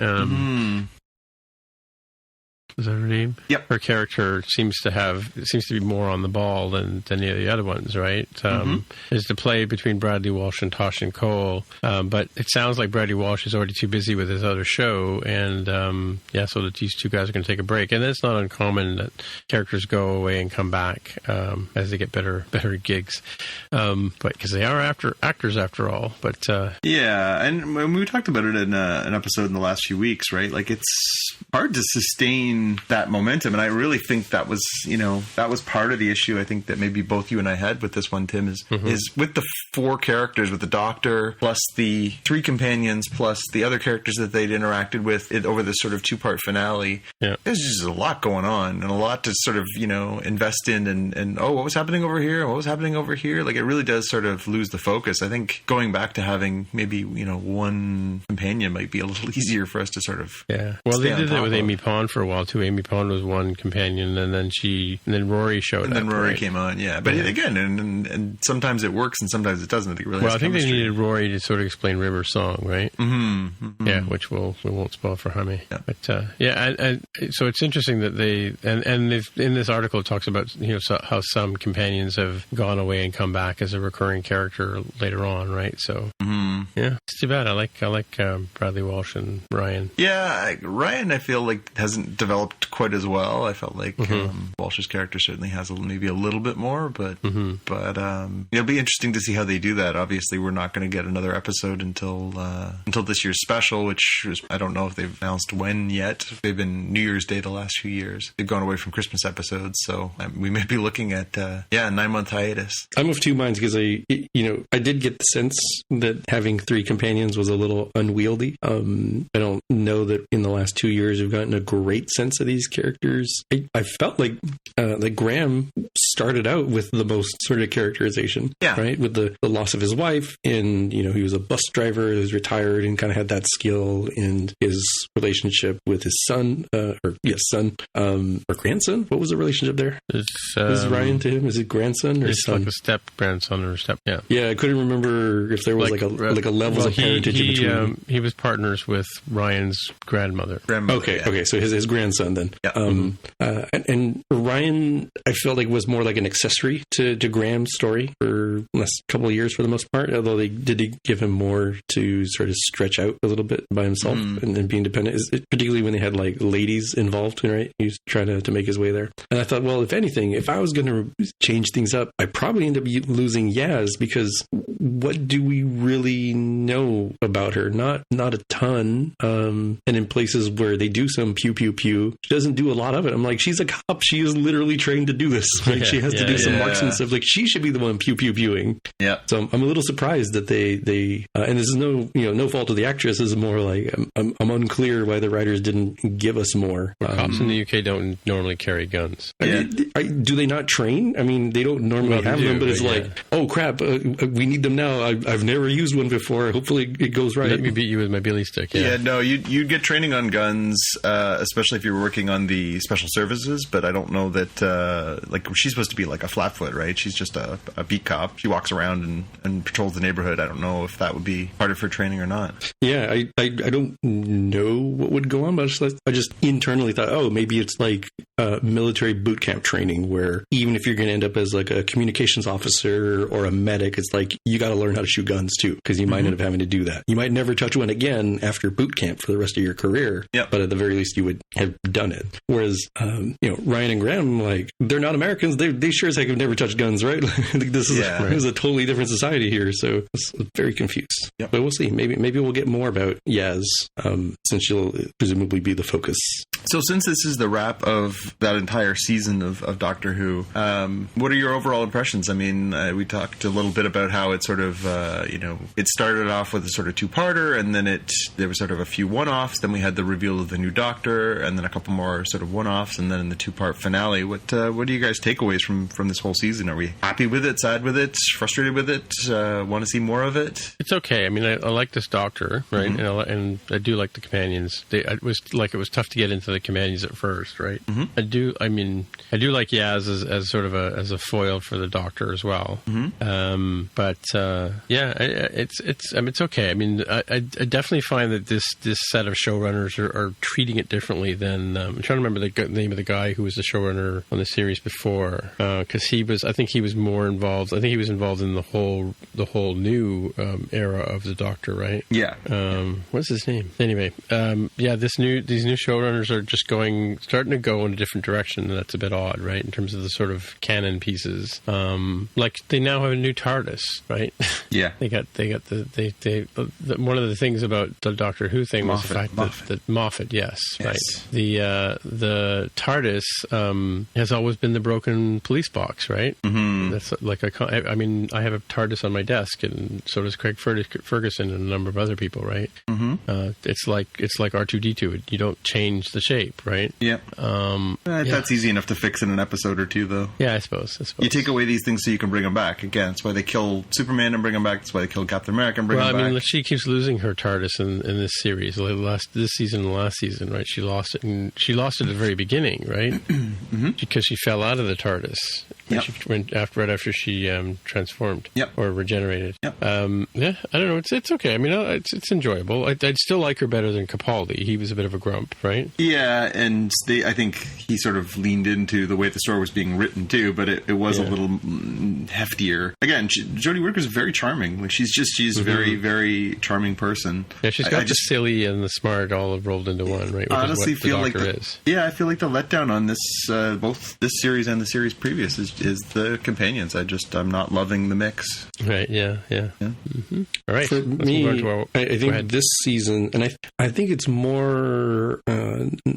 Is that her name? Yep. Her character seems to be more on the ball than any of the other ones, right? There's the play between Bradley Walsh and Toshin Cole, but it sounds like Bradley Walsh is already too busy with his other show, and so that these two guys are going to take a break. And it's not uncommon that characters go away and come back as they get better gigs, but because they are actors after all. But and we talked about it in an episode in the last few weeks, right? Like it's hard to sustain that momentum, and I really think that was part of the issue. I think that maybe both you and I had with this one, Tim, is with the 4 characters, with the Doctor plus the 3 companions plus the other characters that they'd interacted with over this sort of 2-part finale. Yeah. There's just a lot going on and a lot to sort of invest in, and what was happening over here, what was happening over here. Like it really does sort of lose the focus. I think going back to having maybe one companion might be a little easier for us to sort of well, they did that with Amy Pond for a while too. Amy Pond was one companion, and then Rory showed up. And then Rory came on, but again, and sometimes it works and sometimes it doesn't. I think it really I think they needed Rory to sort of explain River's song, right? Yeah, which we won't spoil for Jaime. Yeah. But and so it's interesting that they and in this article it talks about how some companions have gone away and come back as a recurring character later on, right? So it's too bad. I like Bradley Walsh and Ryan. Yeah, Ryan I feel like hasn't developed quite as well. I felt like Walsh's character certainly has maybe a little bit more, but it'll be interesting to see how they do that. Obviously, we're not going to get another episode until this year's special, which is, I don't know if they've announced when yet. They've been New Year's Day the last few years. They've gone away from Christmas episodes, so we may be looking at a 9-month hiatus. I'm of two minds because I did get the sense that having 3 companions was a little unwieldy. I don't know that in the last 2 years we've gotten a great sense of these characters. I felt like Graham started out with the most sort of characterization, right? With the loss of his wife, and he was a bus driver who was retired and kind of had that skill, and his relationship with his son, or grandson. What was the relationship there? Is Ryan to him? Is it grandson or son? Like a step grandson or step. Yeah. Yeah, I couldn't remember if there was like a levels of parentage in between. He was partners with Ryan's grandmother. Okay. So his grandson then. Yeah. And Ryan, I felt like was more like an accessory to Graham's story for the last couple of years for the most part, although they did give him more to sort of stretch out a little bit by himself and be independent, particularly when they had like ladies involved, right? He was trying to make his way there. And I thought, well, if anything, if I was going to change things up, I'd probably end up losing Yaz, because what do we really know about her? Not a ton. And in places where they do some pew, pew, pew, she doesn't do a lot of it. I'm like, she's a cop. She is literally trained to do this. Right? she has to do some marksman stuff. Like, she should be the one pewing. Yeah. So I'm a little surprised that they and this is no fault of the actress. This is more like I'm unclear why the writers didn't give us more. Cops in the UK don't normally carry guns. Yeah. Do they not train? I mean, they don't normally have them, but it's like, oh crap, we need them now. I've never used one before. Hopefully it goes right. Let me beat you with my billy stick. Yeah, no, you'd get training on guns, especially if you're working on the special services. But I don't know that like, she's supposed to be like a flatfoot, right? She's just a beat cop. She walks around and patrols the neighborhood. I don't know if that would be part of her training or not. Yeah, I don't know what would go on, but I just internally thought, oh, maybe it's like military boot camp training, where even if you're going to end up as like a communications officer or a medic, it's like you got to learn how to shoot guns too, because you might end up having to do that. You might never touch one again after boot camp for the rest of your career, but at the very least you would have done it. Whereas Ryan and Graham, like, they're not Americans. They sure as heck have never touched guns, right? This is a totally different society here, so it's very confused. But we'll see. Maybe we'll get more about Yaz, since she'll presumably be the focus. So since this is the wrap of that entire season of Doctor Who, what are your overall impressions? I mean, we talked a little bit about how it sort of, it started off with a sort of two-parter, and then there was sort of a few one-offs. Then we had the reveal of the new Doctor, and then a couple more sort of one-offs, and then in the two-part finale. What are you guys' takeaways from this whole season? Are we happy with it, sad with it, frustrated with it, want to see more of it? It's okay. I mean, I like this Doctor, right? And I do like the companions. It was tough to get into the companions at first, right? I do like Yaz as sort of as a foil for the Doctor as well. It's okay. I mean, I definitely find that this set of showrunners are treating it differently than I'm trying to remember the name of the guy who was the showrunner on the series before, because I think he was more involved. I think he was involved in the whole new era of the Doctor, right? Yeah. What's his name? Anyway, these new showrunners are just starting to go in a different direction, and that's a bit odd, right? In terms of the sort of canon pieces, like they now have a new TARDIS, right? Yeah. they got one of the things about the Doctor Who thing was the fact that Moffat, yes, right. The TARDIS has always been the broken police box, right? That's like I mean, I have a TARDIS on my desk, and so does Craig Ferguson and a number of other people, right? It's like R2-D2. You don't change the shape, right? Yeah. That's easy enough to fix in an episode or two, though. Yeah, I suppose. You take away these things so you can bring them back. Again, that's why they kill Superman and bring him back. That's why they kill Captain America and bring him back. Well, I mean, she keeps losing her TARDIS in this series. This season and last season, right? She lost it, and she lost it at the very beginning, right? Because she fell out of the TARDIS. Right after she transformed or regenerated. I don't know. It's okay. I mean, it's enjoyable. I'd still like her better than Capaldi. He was a bit of a grump, right? Yeah, and I think he sort of leaned into the way the story was being written too, but it was a little heftier. Again, Jodie Whittaker's very charming. Like, she's a very, very charming person. Yeah, she's got the silly and the smart all rolled into one, right? I honestly feel like I feel like the letdown on this, both this series and the series previous, is the companions. I'm not loving the mix. Right. Yeah. All right. For me, I think this season, and I think it's more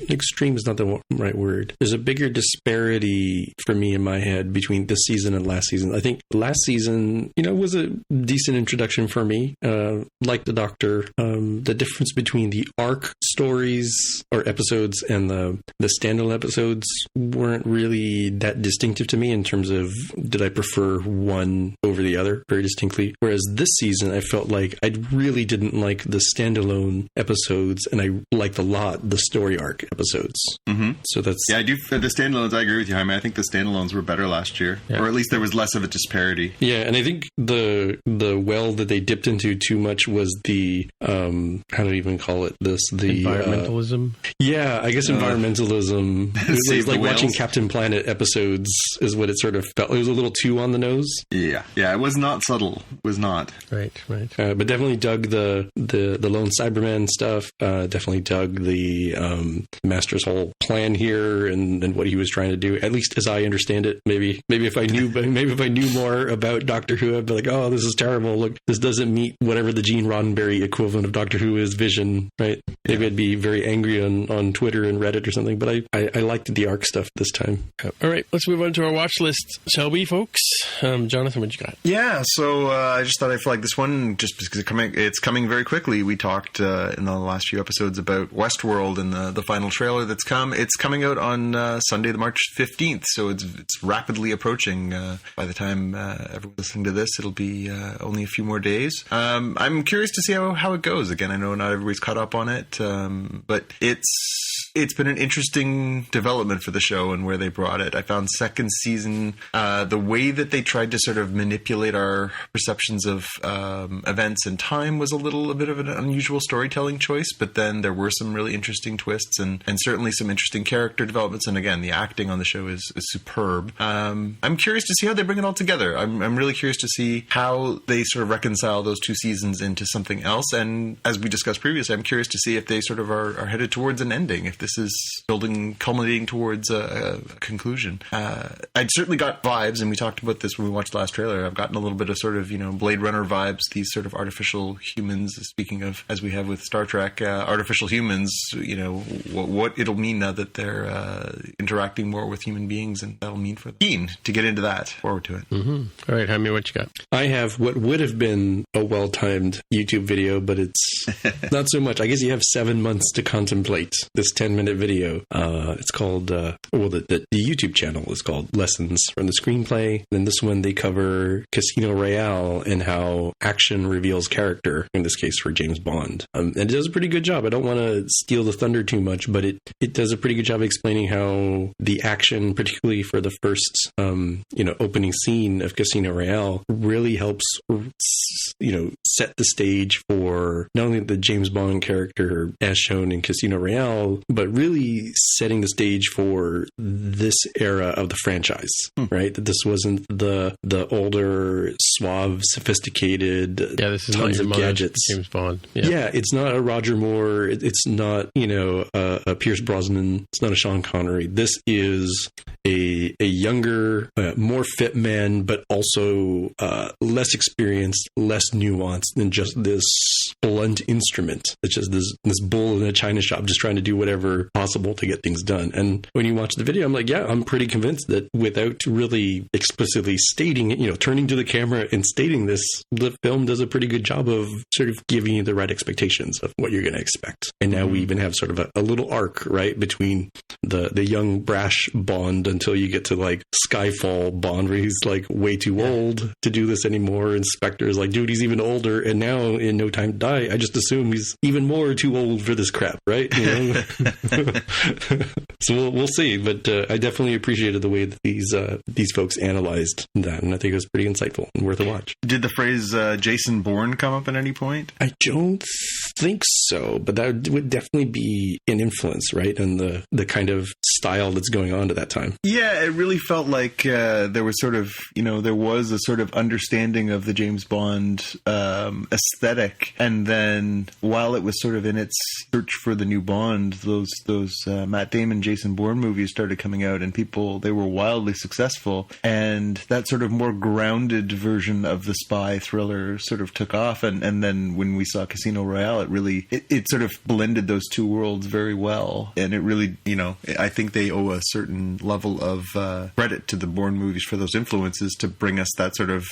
extreme is not the right word. There's a bigger disparity for me in my head between this season and last season. I think last season, was a decent introduction for me. Like the Doctor, the difference between the arc stories or episodes and the standalone episodes weren't really that distinctive to me in terms of did I prefer one over the other very distinctly. Whereas this season, I felt like I really didn't like the standalone episodes, and I liked a lot the story arc episodes. So that's... Yeah, I do. The standalones, I agree with you, Jaime. I think the standalones were better last year. Or at least there was less of a disparity. Yeah, and I think the well that they dipped into too much was the... how do I even call it this? The environmentalism? I guess environmentalism. It was like watching Captain Planet episodes is what it sort of felt. It was a little too on the nose. Yeah, it was not subtle. It was not. Right. But definitely dug the lone Cyberman stuff. Definitely dug the Master's whole plan here and what he was trying to do. At least as I understand it. Maybe if I knew more about Doctor Who, I'd be like, oh, this is terrible. Look, this doesn't meet whatever the Gene Roddenberry equivalent of Doctor Who is vision. Right? Maybe I'd be very angry on on Twitter and Reddit or something, but I liked the ARC stuff this time. All right, let's move on to our watch list, shall we, folks? Jonathan, what you got? Yeah, so I just thought I'd flag this one just because it's coming very quickly. We talked in the last few episodes about Westworld and the final trailer that's come. It's coming out on Sunday, the March 15th, so it's rapidly approaching. By the time everyone's listening to this, it'll be only a few more days. I'm curious to see how it goes. Again, I know not everybody's caught up on it, but it's been an interesting development for the show and where they brought it. I found second season, the way that they tried to sort of manipulate our perceptions of events and time was a bit of an unusual storytelling choice, but then there were some really interesting twists and certainly some interesting character developments. And again, the acting on the show is superb. I'm curious to see how they bring it all together. I'm really curious to see how they sort of reconcile those two seasons into something else. And as we discussed previously, I'm curious to see if they sort of are headed towards an ending, if this is culminating towards a conclusion. I'd certainly got vibes, and we talked about this when we watched the last trailer. I've gotten a little bit of sort of, Blade Runner vibes, these sort of artificial humans, speaking of, as we have with Star Trek, artificial humans, what it'll mean now that they're interacting more with human beings, and that'll mean for them. Keen to get into that. Forward to it. Mm-hmm. All right, Jaime, what you got? I have what would have been a well-timed YouTube video, but it's not so much. I guess you have 7 months to contemplate this 10-minute video. It's called, the YouTube channel is called Lessons from the Screenplay. Then this one, they cover Casino Royale and how action reveals character, in this case for James Bond. And it does a pretty good job. I don't want to steal the thunder too much, but it does a pretty good job explaining how the action, particularly for the first, opening scene of Casino Royale, really helps, set the stage for not only the James Bond character as shown in Casino Royale, but really setting the stage for this era of the franchise, right? That this wasn't the older, suave, sophisticated, this is tons not your of gadgets. James Bond. Yeah, it's not a Roger Moore. It's not, a Pierce Brosnan. It's not a Sean Connery. This is a younger, more fit man, but also less experienced, less nuanced than just this blunt instrument. It's just this bull in a china shop just trying to do whatever possible to get things done. And when you watch the video, I'm like, yeah, I'm pretty convinced that without really explicitly stating it, turning to the camera and stating this, the film does a pretty good job of sort of giving you the right expectations of what you're going to expect. And now we even have sort of a little arc, right, between the young, brash Bond until you get to like Skyfall Bond, where he's like way too old to do this anymore. And Spectre's like, dude, he's even older. And now in No Time to Die, I just assume he's even more too old for this crap, right? So we'll see. But I definitely appreciated the way that these folks analyzed that. And I think it was pretty insightful and worth a watch. Did the phrase Jason Bourne come up at any point? I don't think so, but that would definitely be an influence, right? And the kind of style that's going on at that time. Yeah, it really felt like there was sort of, there was a sort of understanding of the James Bond aesthetic. And then while it was sort of in its search for the new Bond, those Matt Damon, Jason Bourne movies started coming out, and they were wildly successful. And that sort of more grounded version of the spy thriller sort of took off. And then when we saw Casino Royale, it sort of blended those two worlds very well. And it really, I think they owe a certain level of credit to the Bourne movies for those influences to bring us that sort of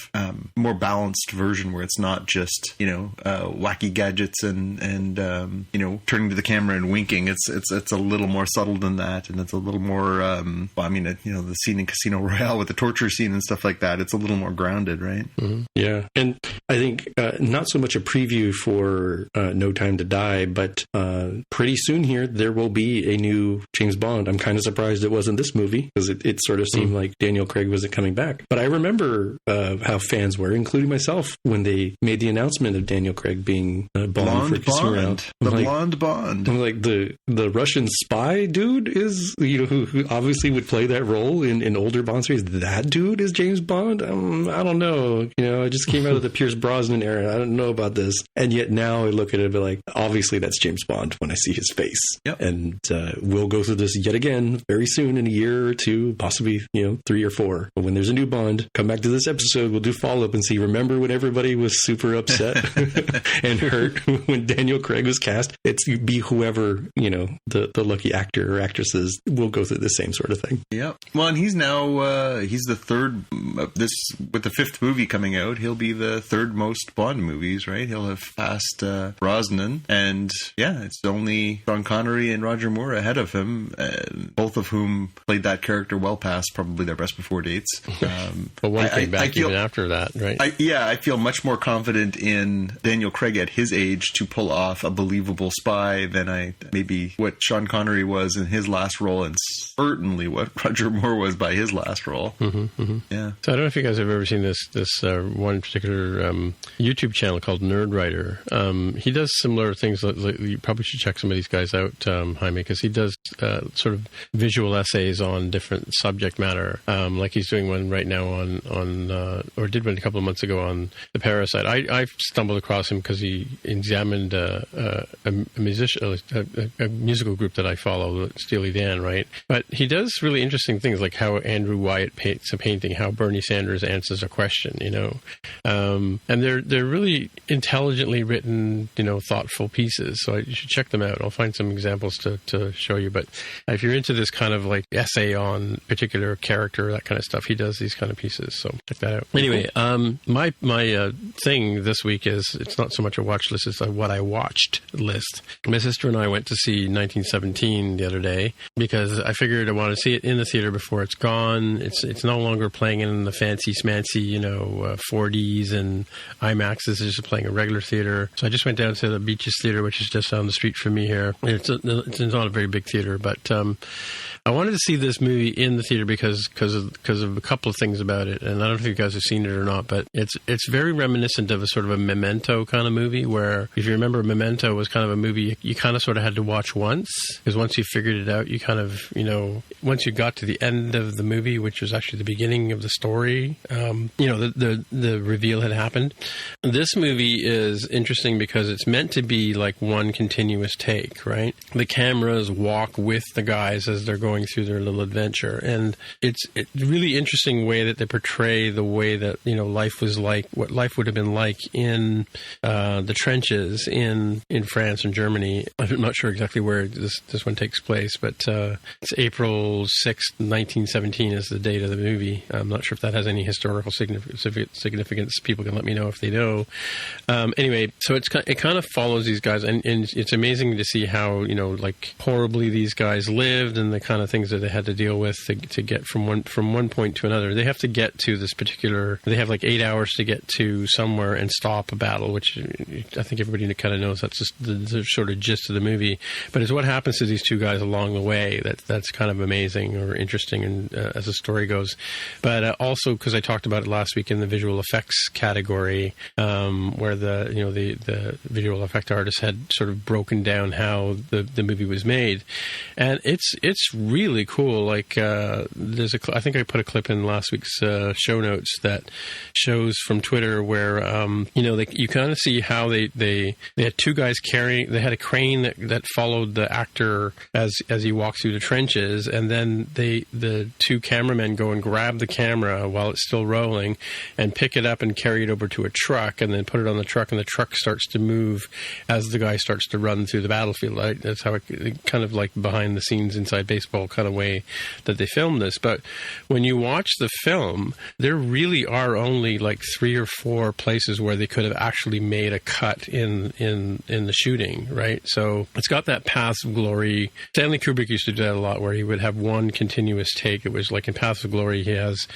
more balanced version where it's not just, wacky gadgets and turning to the camera and winking. It's a little more subtle than that. And it's a little more, the scene in Casino Royale with the torture scene and stuff like that, it's a little more grounded, right? Mm-hmm. Yeah. And I think not so much a preview for No Time to Die, but pretty soon here, there will be a new James Bond. I'm kind of surprised it wasn't this movie, because it sort of seemed like Daniel Craig wasn't coming back. But I remember how fans were, including myself, when they made the announcement of Daniel Craig being Bond for Casino Royale. Blonde Bond. I'm like, the Russian spy dude is, who obviously would play that role in older Bond series. That dude is James Bond? I don't know. I just came out of the Pierce Brosnan era. I don't know about this. And yet now I look at it and be like, obviously that's James Bond when I see his face. Yep. And we'll go through this yet again again very soon in a year or two, possibly, 3 or 4. But when there's a new Bond, come back to this episode. We'll do follow-up and see, remember when everybody was super upset and hurt when Daniel Craig was cast? It's be whoever, the lucky actor or actresses will go through the same sort of thing. Yeah. Well, and he's now, he's the third, with the 5th movie coming out, he'll be the 3rd most Bond movies, right? He'll have passed Brosnan, and it's only Sean Connery and Roger Moore ahead of him, both of whom played that character well past probably their best before dates. But one came back even after that, right? I feel much more confident in Daniel Craig at his age to pull off a believable spy than maybe what Sean Connery was in his last role, and certainly what Roger Moore was by his last role. Mm-hmm, mm-hmm. Yeah. So I don't know if you guys have ever seen this one particular YouTube channel called Nerd Writer. He does similar things. You probably should check some of these guys out, Jaime, because he does sort of visual essays on different subject matter. Like he's doing one right now on or did one a couple of months ago on The Parasite. I stumbled across him because he examined a musical group that I follow, Steely Dan, right? But he does really interesting things, like how Andrew Wyatt paints a painting, how Bernie Sanders answers a question, and they're really intelligently written, thoughtful pieces. So you should check them out. I'll find some examples to show you. But if you're into this kind of like essay on particular character, that kind of stuff, he does these kind of pieces. So check that out. Anyway, my thing this week is, it's not so much a watch list, it's a what I watched list. My sister and I went to see 1917 the other day because I figured I wanted to see it in the theater before it's gone. It's no longer playing in the fancy smancy 4Ds and IMAXs. It's just playing a regular theater. So I just went down to the Beaches Theater, which is just down the street from me here. It's not a very big theater, but I wanted to see this movie in the theater because of a couple of things about it, and I don't know if you guys have seen it or not, but it's very reminiscent of a sort of a Memento kind of movie, where if you remember, Memento was kind of a movie you kind of sort of had to watch once, because once you figured it out, you kind of, once you got to the end of the movie, which was actually the beginning of the story, the reveal had happened. This movie is interesting because it's meant to be like one continuous take, right? The cameras walk with the guys as they're going through their little adventure, and it's a really interesting way that they portray the way that life was like, what life would have been like in the trenches in France and Germany. I'm not sure exactly where this one takes place, but it's April 6th, 1917 is the date of the movie. I'm not sure if that has any historical significance. People can let me know if they know. Anyway, so it kind of follows these guys, and it's amazing to see how like horribly these guys lived and the kind of things that they had to deal with to get from one point to another. They have to get to this particular. They have like 8 hours to get to somewhere and stop a battle, which I think everybody kind of knows. That's just the sort of gist of the movie. But it's what happens to these two guys along the way that's kind of amazing or interesting, and as the story goes. But also, because I talked about it last week in the visual effects category, where the visual effect artist had sort of broken down how the movie was made, and it's really cool. Like there's I think I put a clip in last week's show notes that shows from Twitter where you kind of see how they had two guys carrying. They had a crane that followed the actor as he walked through the trenches, and then the two cameramen go and grab the camera while it's still rolling and pick it up and carry it over to a truck, and then put it on the truck, and the truck starts to move as the guy starts to run through the battlefield. Right? That's how it kind of like behind the scenes inside baseball kind of way that they filmed this. But when you watch the film, there really are only like 3 or 4 places where they could have actually made a cut in the shooting, right? So it's got that Paths of Glory. Stanley Kubrick used to do that a lot, where he would have one continuous take. It was like in Paths of Glory, he has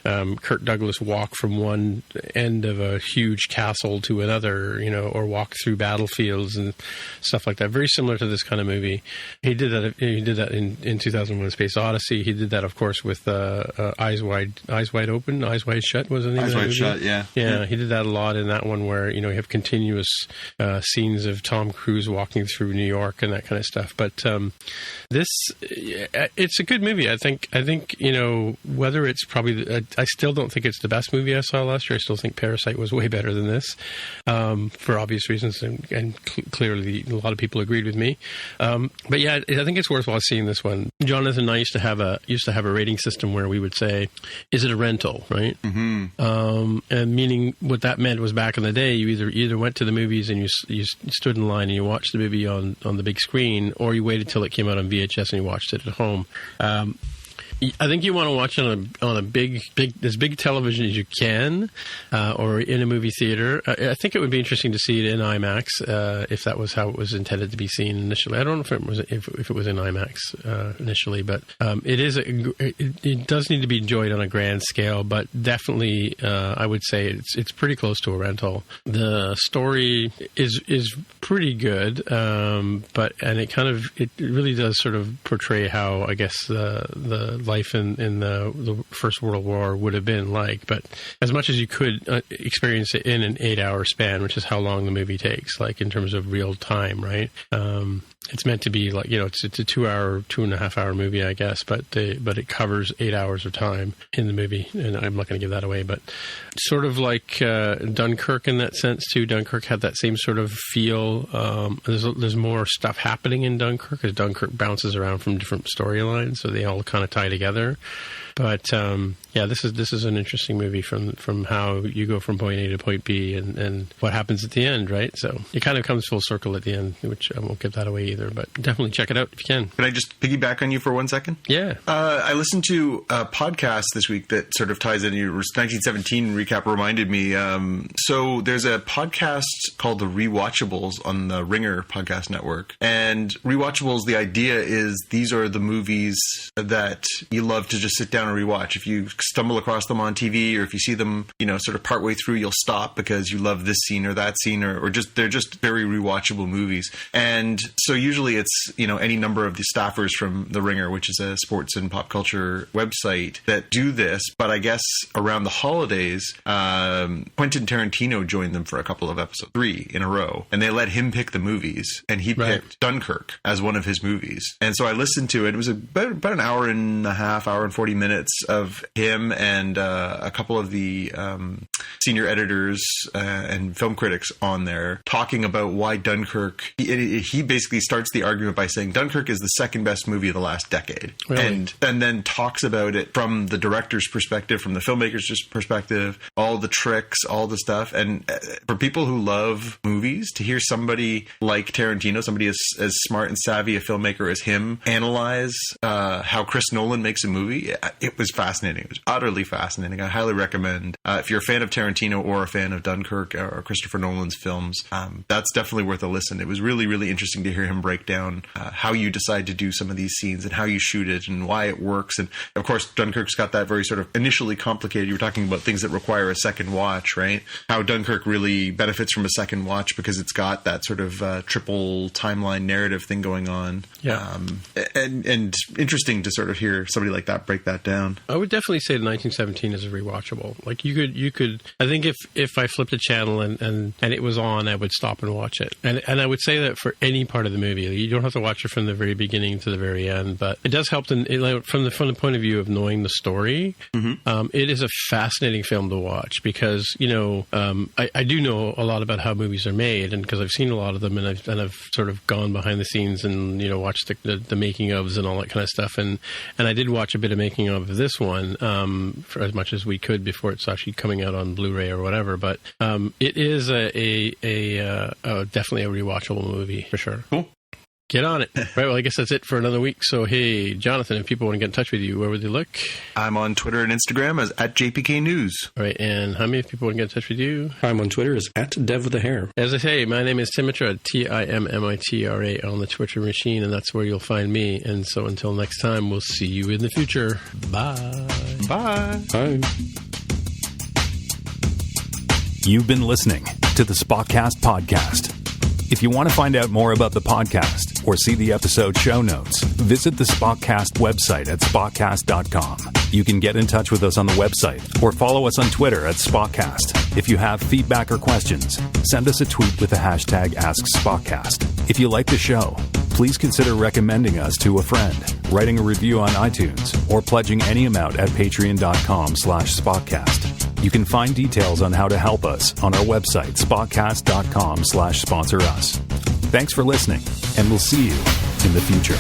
Kirk Douglas walk from one end of a huge castle to another, or walk through battlefields and stuff like that. Very similar to this kind of movie. He did that in 2001: A Space Odyssey. He did that, of course, with Eyes Wide Open, Eyes Wide Shut was the name of the movie. Eyes Wide Shut, yeah. Yeah, he did that a lot in that one, where you have continuous scenes of Tom Cruise walking through New York and that kind of stuff. But it's a good movie. I think whether it's probably I still don't think it's the best movie I saw last year. I still think Parasite was way better than this, for obvious reasons, and clearly a lot of people agreed with me. But yeah, I think it's worthwhile seeing this one. Jonathan and I used to have a rating system where we would say, is it a rental, right? Mm-hmm. And meaning what that meant was back in the day, you either went to the movies and you stood in line and you watched the movie on the big screen, or you waited till it came out on VHS and you watched it at home. I think you want to watch it on a big as big television as you can, or in a movie theater. I think it would be interesting to see it in IMAX if that was how it was intended to be seen initially. I don't know if it was in IMAX initially, but it does need to be enjoyed on a grand scale. But definitely, I would say it's pretty close to a rental. The story is pretty good, but it really does sort of portray how, I guess, the life in the First World War would have been like, but as much as you could experience it in an 8-hour span, which is how long the movie takes, like in terms of real time, right? It's meant to be like, it's a 2.5-hour movie, I guess, but it covers 8 hours of time in the movie, and I'm not going to give that away, but sort of like Dunkirk in that sense too. Dunkirk had that same sort of feel. There's more stuff happening in Dunkirk, because Dunkirk bounces around from different storylines, so they all kind of tie together. But this is an interesting movie from how you go from point A to point B and what happens at the end, right? So it kind of comes full circle at the end, which I won't give that away either. But definitely check it out if you can. Can I just piggyback on you for 1 second? Yeah. I listened to a podcast this week that sort of ties in. Your 1917 recap reminded me. So there's a podcast called The Rewatchables on the Ringer podcast network. And Rewatchables, the idea is these are the movies that you love to just sit down and rewatch. If you stumble across them on TV, or if you see them, sort of partway through, you'll stop because you love this scene or that scene, or just they're just very rewatchable movies. And so usually it's any number of the staffers from The Ringer, which is a sports and pop culture website, that do this. But I guess around the holidays, Quentin Tarantino joined them for a couple of episodes, 3 in a row, and they let him pick the movies, and he picked Dunkirk as one of his movies. And so I listened to it. It was about an hour and a half, hour and 40 minutes of him and a couple of the senior editors and film critics on there talking about why Dunkirk. He basically starts the argument by saying Dunkirk is the second best movie of the last decade, really? and then talks about it from the director's perspective, from the filmmaker's perspective, all the tricks, all the stuff. And for people who love movies, to hear somebody like Tarantino, somebody as smart and savvy a filmmaker as him, analyze how Chris Nolan makes a movie, it was fascinating. It was utterly fascinating. I highly recommend, if you're a fan of Tarantino or a fan of Dunkirk or Christopher Nolan's films, that's definitely worth a listen. It was really, really interesting to hear him break down how you decide to do some of these scenes and how you shoot it and why it works. And of course, Dunkirk's got that very sort of initially complicated. You were talking about things that require a second watch, right? How Dunkirk really benefits from a second watch because it's got that sort of triple timeline narrative thing going on. Yeah. And interesting to sort of hear somebody like that break that down. I would definitely say 1917 is a rewatchable. Like you could. I think if I flipped a channel and it was on, I would stop and watch it. And I would say that for any part of the movie, you don't have to watch it from the very beginning to the very end, but it does help from the point of view of knowing the story. Mm-hmm. It is a fascinating film to watch because I do know a lot about how movies are made, and because I've seen a lot of them, and I've sort of gone behind the scenes and watched the making ofs and all that kind of stuff, and I did watch a bit of making of this one for as much as we could before it's actually coming out on Blu-ray or whatever. But it is a definitely a rewatchable movie for sure. Cool. Get on it. Right, well, I guess that's it for another week. So, hey, Jonathan, if people want to get in touch with you, where would they look? I'm on Twitter and Instagram as @JPK News. All right, and Jaime, if people want to get in touch with you? I'm on Twitter as @DevWithAHair. As I say, my name is Timitra, Timmitra on the Twitter machine, and that's where you'll find me. And so until next time, we'll see you in the future. Bye. Bye. Bye. You've been listening to the SpockCast podcast. If you want to find out more about the podcast or see the episode show notes, visit the SpockCast website at SpockCast.com. You can get in touch with us on the website or follow us on Twitter at SpockCast. If you have feedback or questions, send us a tweet with the hashtag AskSpockCast. If you like the show, please consider recommending us to a friend, writing a review on iTunes, or pledging any amount at patreon.com/SpockCast. You can find details on how to help us on our website, spockcast.com/sponsor us. Thanks for listening, and we'll see you in the future.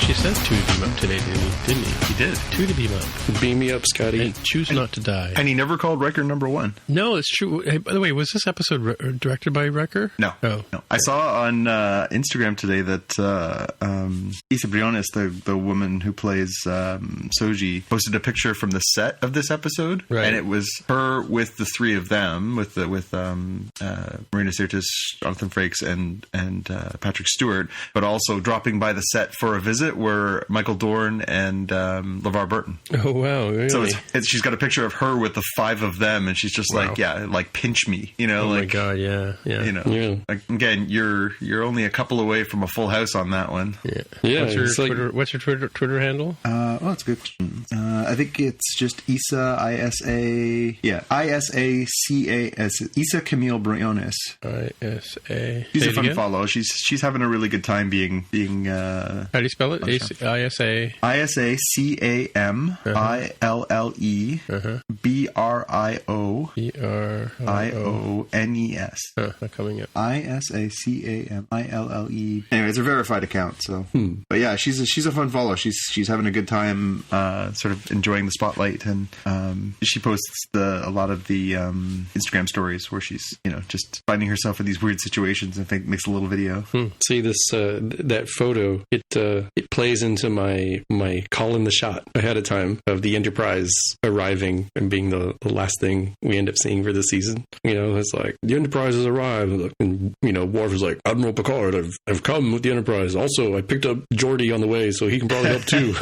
actually said two to beam up today, didn't he? He did. Two to beam up. Beam me up, Scotty. And choose not to die. And he never called Wrecker number one. No, it's true. Hey, by the way, was this episode directed by Wrecker? No. Oh. No. I saw on Instagram today that Isa Briones, the woman who plays Soji, posted a picture from the set of this episode, right. And it was her with the three of them, with Marina Sirtis, Jonathan Frakes, and Patrick Stewart, but also dropping by the set for a visit were Michael Dorn and LeVar Burton. Oh wow! Really? So she's got a picture of her with the five of them, and she's just like, yeah, like pinch me, you know? Oh like, my god, yeah. You know, like, again, you're only a couple away from a full house on that one. Yeah. What's your Twitter handle? That's a good question. I think it's just Isa Isa Camille Briones. ISA. She's a fun follow. She's having a really good time being. How do you spell it? ISA. ISACamilleBriones. Not coming up. ISACAMILLE. Anyway, it's a verified account. So, but yeah, she's a fun follow. She's having a good time, sort of enjoying the spotlight, and she posts a lot of the Instagram stories where she's just finding herself in these weird situations and makes a little video. See this that photo. It plays into my call in the shot ahead of time of the Enterprise arriving and being the last thing we end up seeing for the season. It's like the Enterprise has arrived, and Worf is like, Admiral Picard, I've come with the Enterprise. Also, I picked up Geordi on the way, so he can probably help too.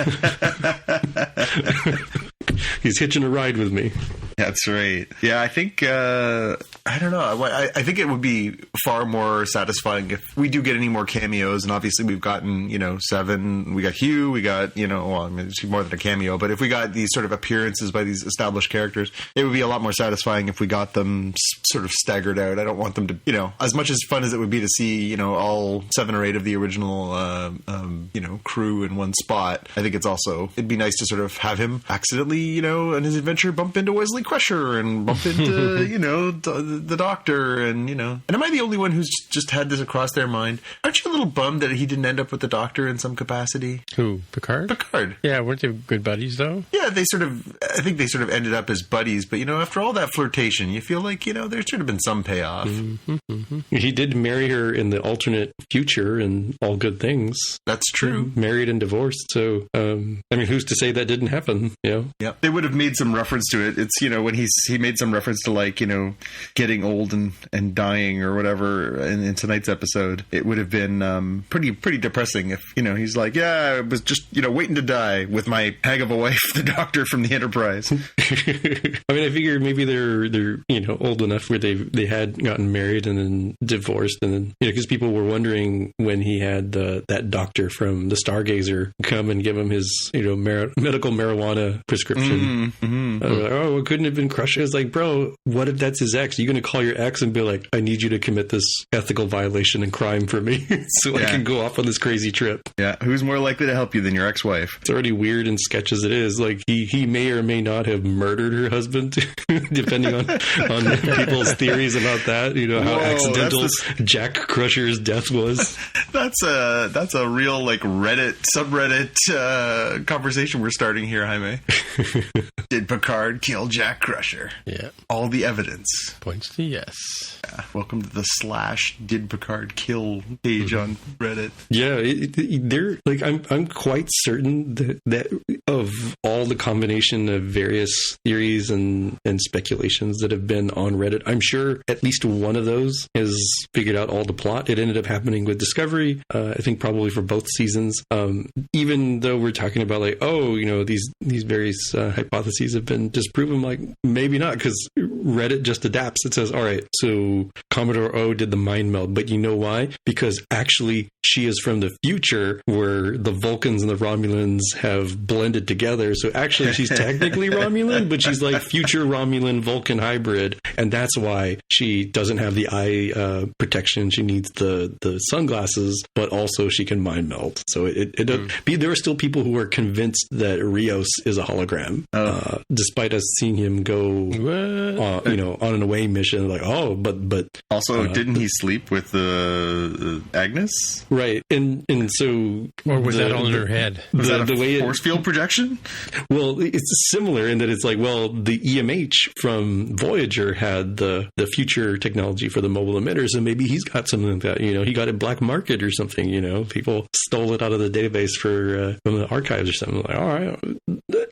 He's hitching a ride with me. That's right. Yeah, I think, I don't know. I think it would be far more satisfying if we do get any more cameos. And obviously we've gotten, 7. We got Hugh. We got, it's more than a cameo. But if we got these sort of appearances by these established characters, it would be a lot more satisfying if we got them sort of staggered out. I don't want them to, as much as fun as it would be to see, all 7 or 8 of the original, crew in one spot. I think it'd be nice to sort of have him accidentally, in his adventure, bump into Wesley Crusher and bump into, the Doctor, and am I the only one who's just had this across their mind? Aren't you a little bummed that he didn't end up with the Doctor in some capacity? Who? Picard? Yeah, weren't they good buddies though? Yeah, I think they sort of ended up as buddies, but after all that flirtation, you feel like, there should have been some payoff. He did marry her in the alternate future and all good things. That's true. Married and divorced. So, who's to say that didn't happen? Yeah. They would have made some reference to it. It's, when he made some reference to getting old and dying or whatever in tonight's episode, it would have been pretty depressing if, he's like, yeah, I was just, waiting to die with my hag of a wife, the Doctor from the Enterprise. I figure maybe they're old enough where they had gotten married and then divorced, and then, because people were wondering when he had that doctor from the Stargazer come and give him his, medical marijuana prescription. It couldn't have been Crusher. It's like, bro, what if that's his ex? Are you going to call your ex and be like, I need you to commit this ethical violation and crime for me so I can go off on this crazy trip? Yeah. Who's more likely to help you than your ex-wife? It's already weird and sketch as it is. Like, he may or may not have murdered her husband, depending on people's theories about that. How accidental Jack Crusher's death was. That's a real, Reddit, subreddit conversation we're starting here, Jaime. Did Picard kill Jack Crusher? Yeah. All the evidence points to yes. Yeah. Welcome to the /Did Picard kill page on Reddit. Yeah, they're like, I'm quite certain that of all the combination of various theories and speculations that have been on Reddit, I'm sure at least one of those has figured out all the plot. It ended up happening with Discovery. I think probably for both seasons. Even though we're talking about these various hypotheses have been disproven, maybe not, because Reddit just adapts. It says, all right, so Commodore O did the mind meld, but you know why? Because actually she is from the future where the Vulcans and the Romulans have blended together. So actually she's technically Romulan, but she's like future Romulan Vulcan hybrid. And that's why she doesn't have the eye protection. She needs the sunglasses, but also she can mind meld. So there are still people who are convinced that Rios is a hologram, despite us seeing him go on an away mission. Like, oh, but also, didn't he sleep with Agnes? Right, and so, or was that all in her head? Was that the way force field projection? Well, it's similar in that it's like, well, the EMH from Voyager had the future technology for the mobile emitters, and maybe he's got something like that. He got it black market or something. People stole it out of the database from the archives or something. Like, all right,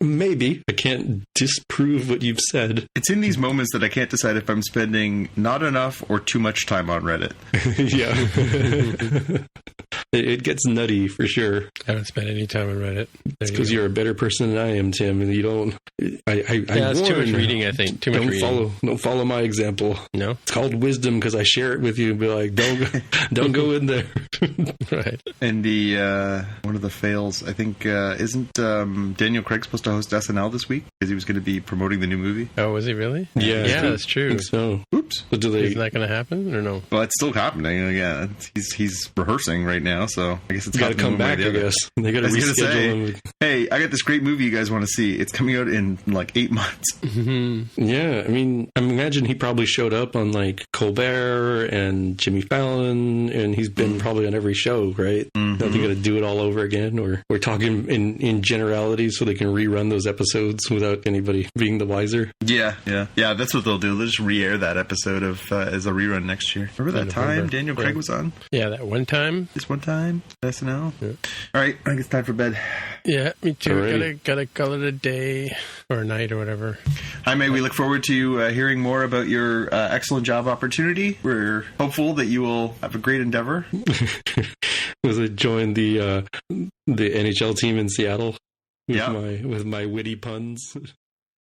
maybe. I can't disprove what you've said. It's in these moments that I can't decide if I'm spending not enough or too much time on Reddit. Yeah. It gets nutty for sure. I haven't spent any time on Reddit. It's because you're a better person than I am, Tim, and you don't. It's too much reading. I think too much reading. Don't follow my example. No, it's called wisdom because I share it with you and be like, don't go in there. Right. And the one of the fails, I think, isn't Daniel Craig supposed to host SNL this week because he was going to be promoting the new movie? Oh, was he really? Yeah, that's true. I think so. Oops. But isn't that going to happen or no? Well, it's still happening. Yeah, he's rehearsing right now, so I guess it's got to come back. I guess they got to reschedule him. Hey, I got this great movie you guys want to see. It's coming out in like 8 months. Mm-hmm. Yeah, I mean, I imagine he probably showed up on like Colbert and Jimmy Fallon, and he's been probably on every show, right? Mm-hmm. Now they got to do it all over again, or we're talking in generalities so they can rerun those episodes without anybody being the wiser. Yeah. That's what they'll do. They'll just re-air that episode of as a rerun next year. Remember that time Daniel Craig was on? Yeah, that one time. This one time, SNL. Yeah. All right, I think it's time for bed. Yeah, me too. Gotta call it a day or a night or whatever. Hi, May. We look forward to hearing more about your excellent job opportunity. We're hopeful that you will have a great endeavor. Was it join the NHL team in Seattle with my witty puns?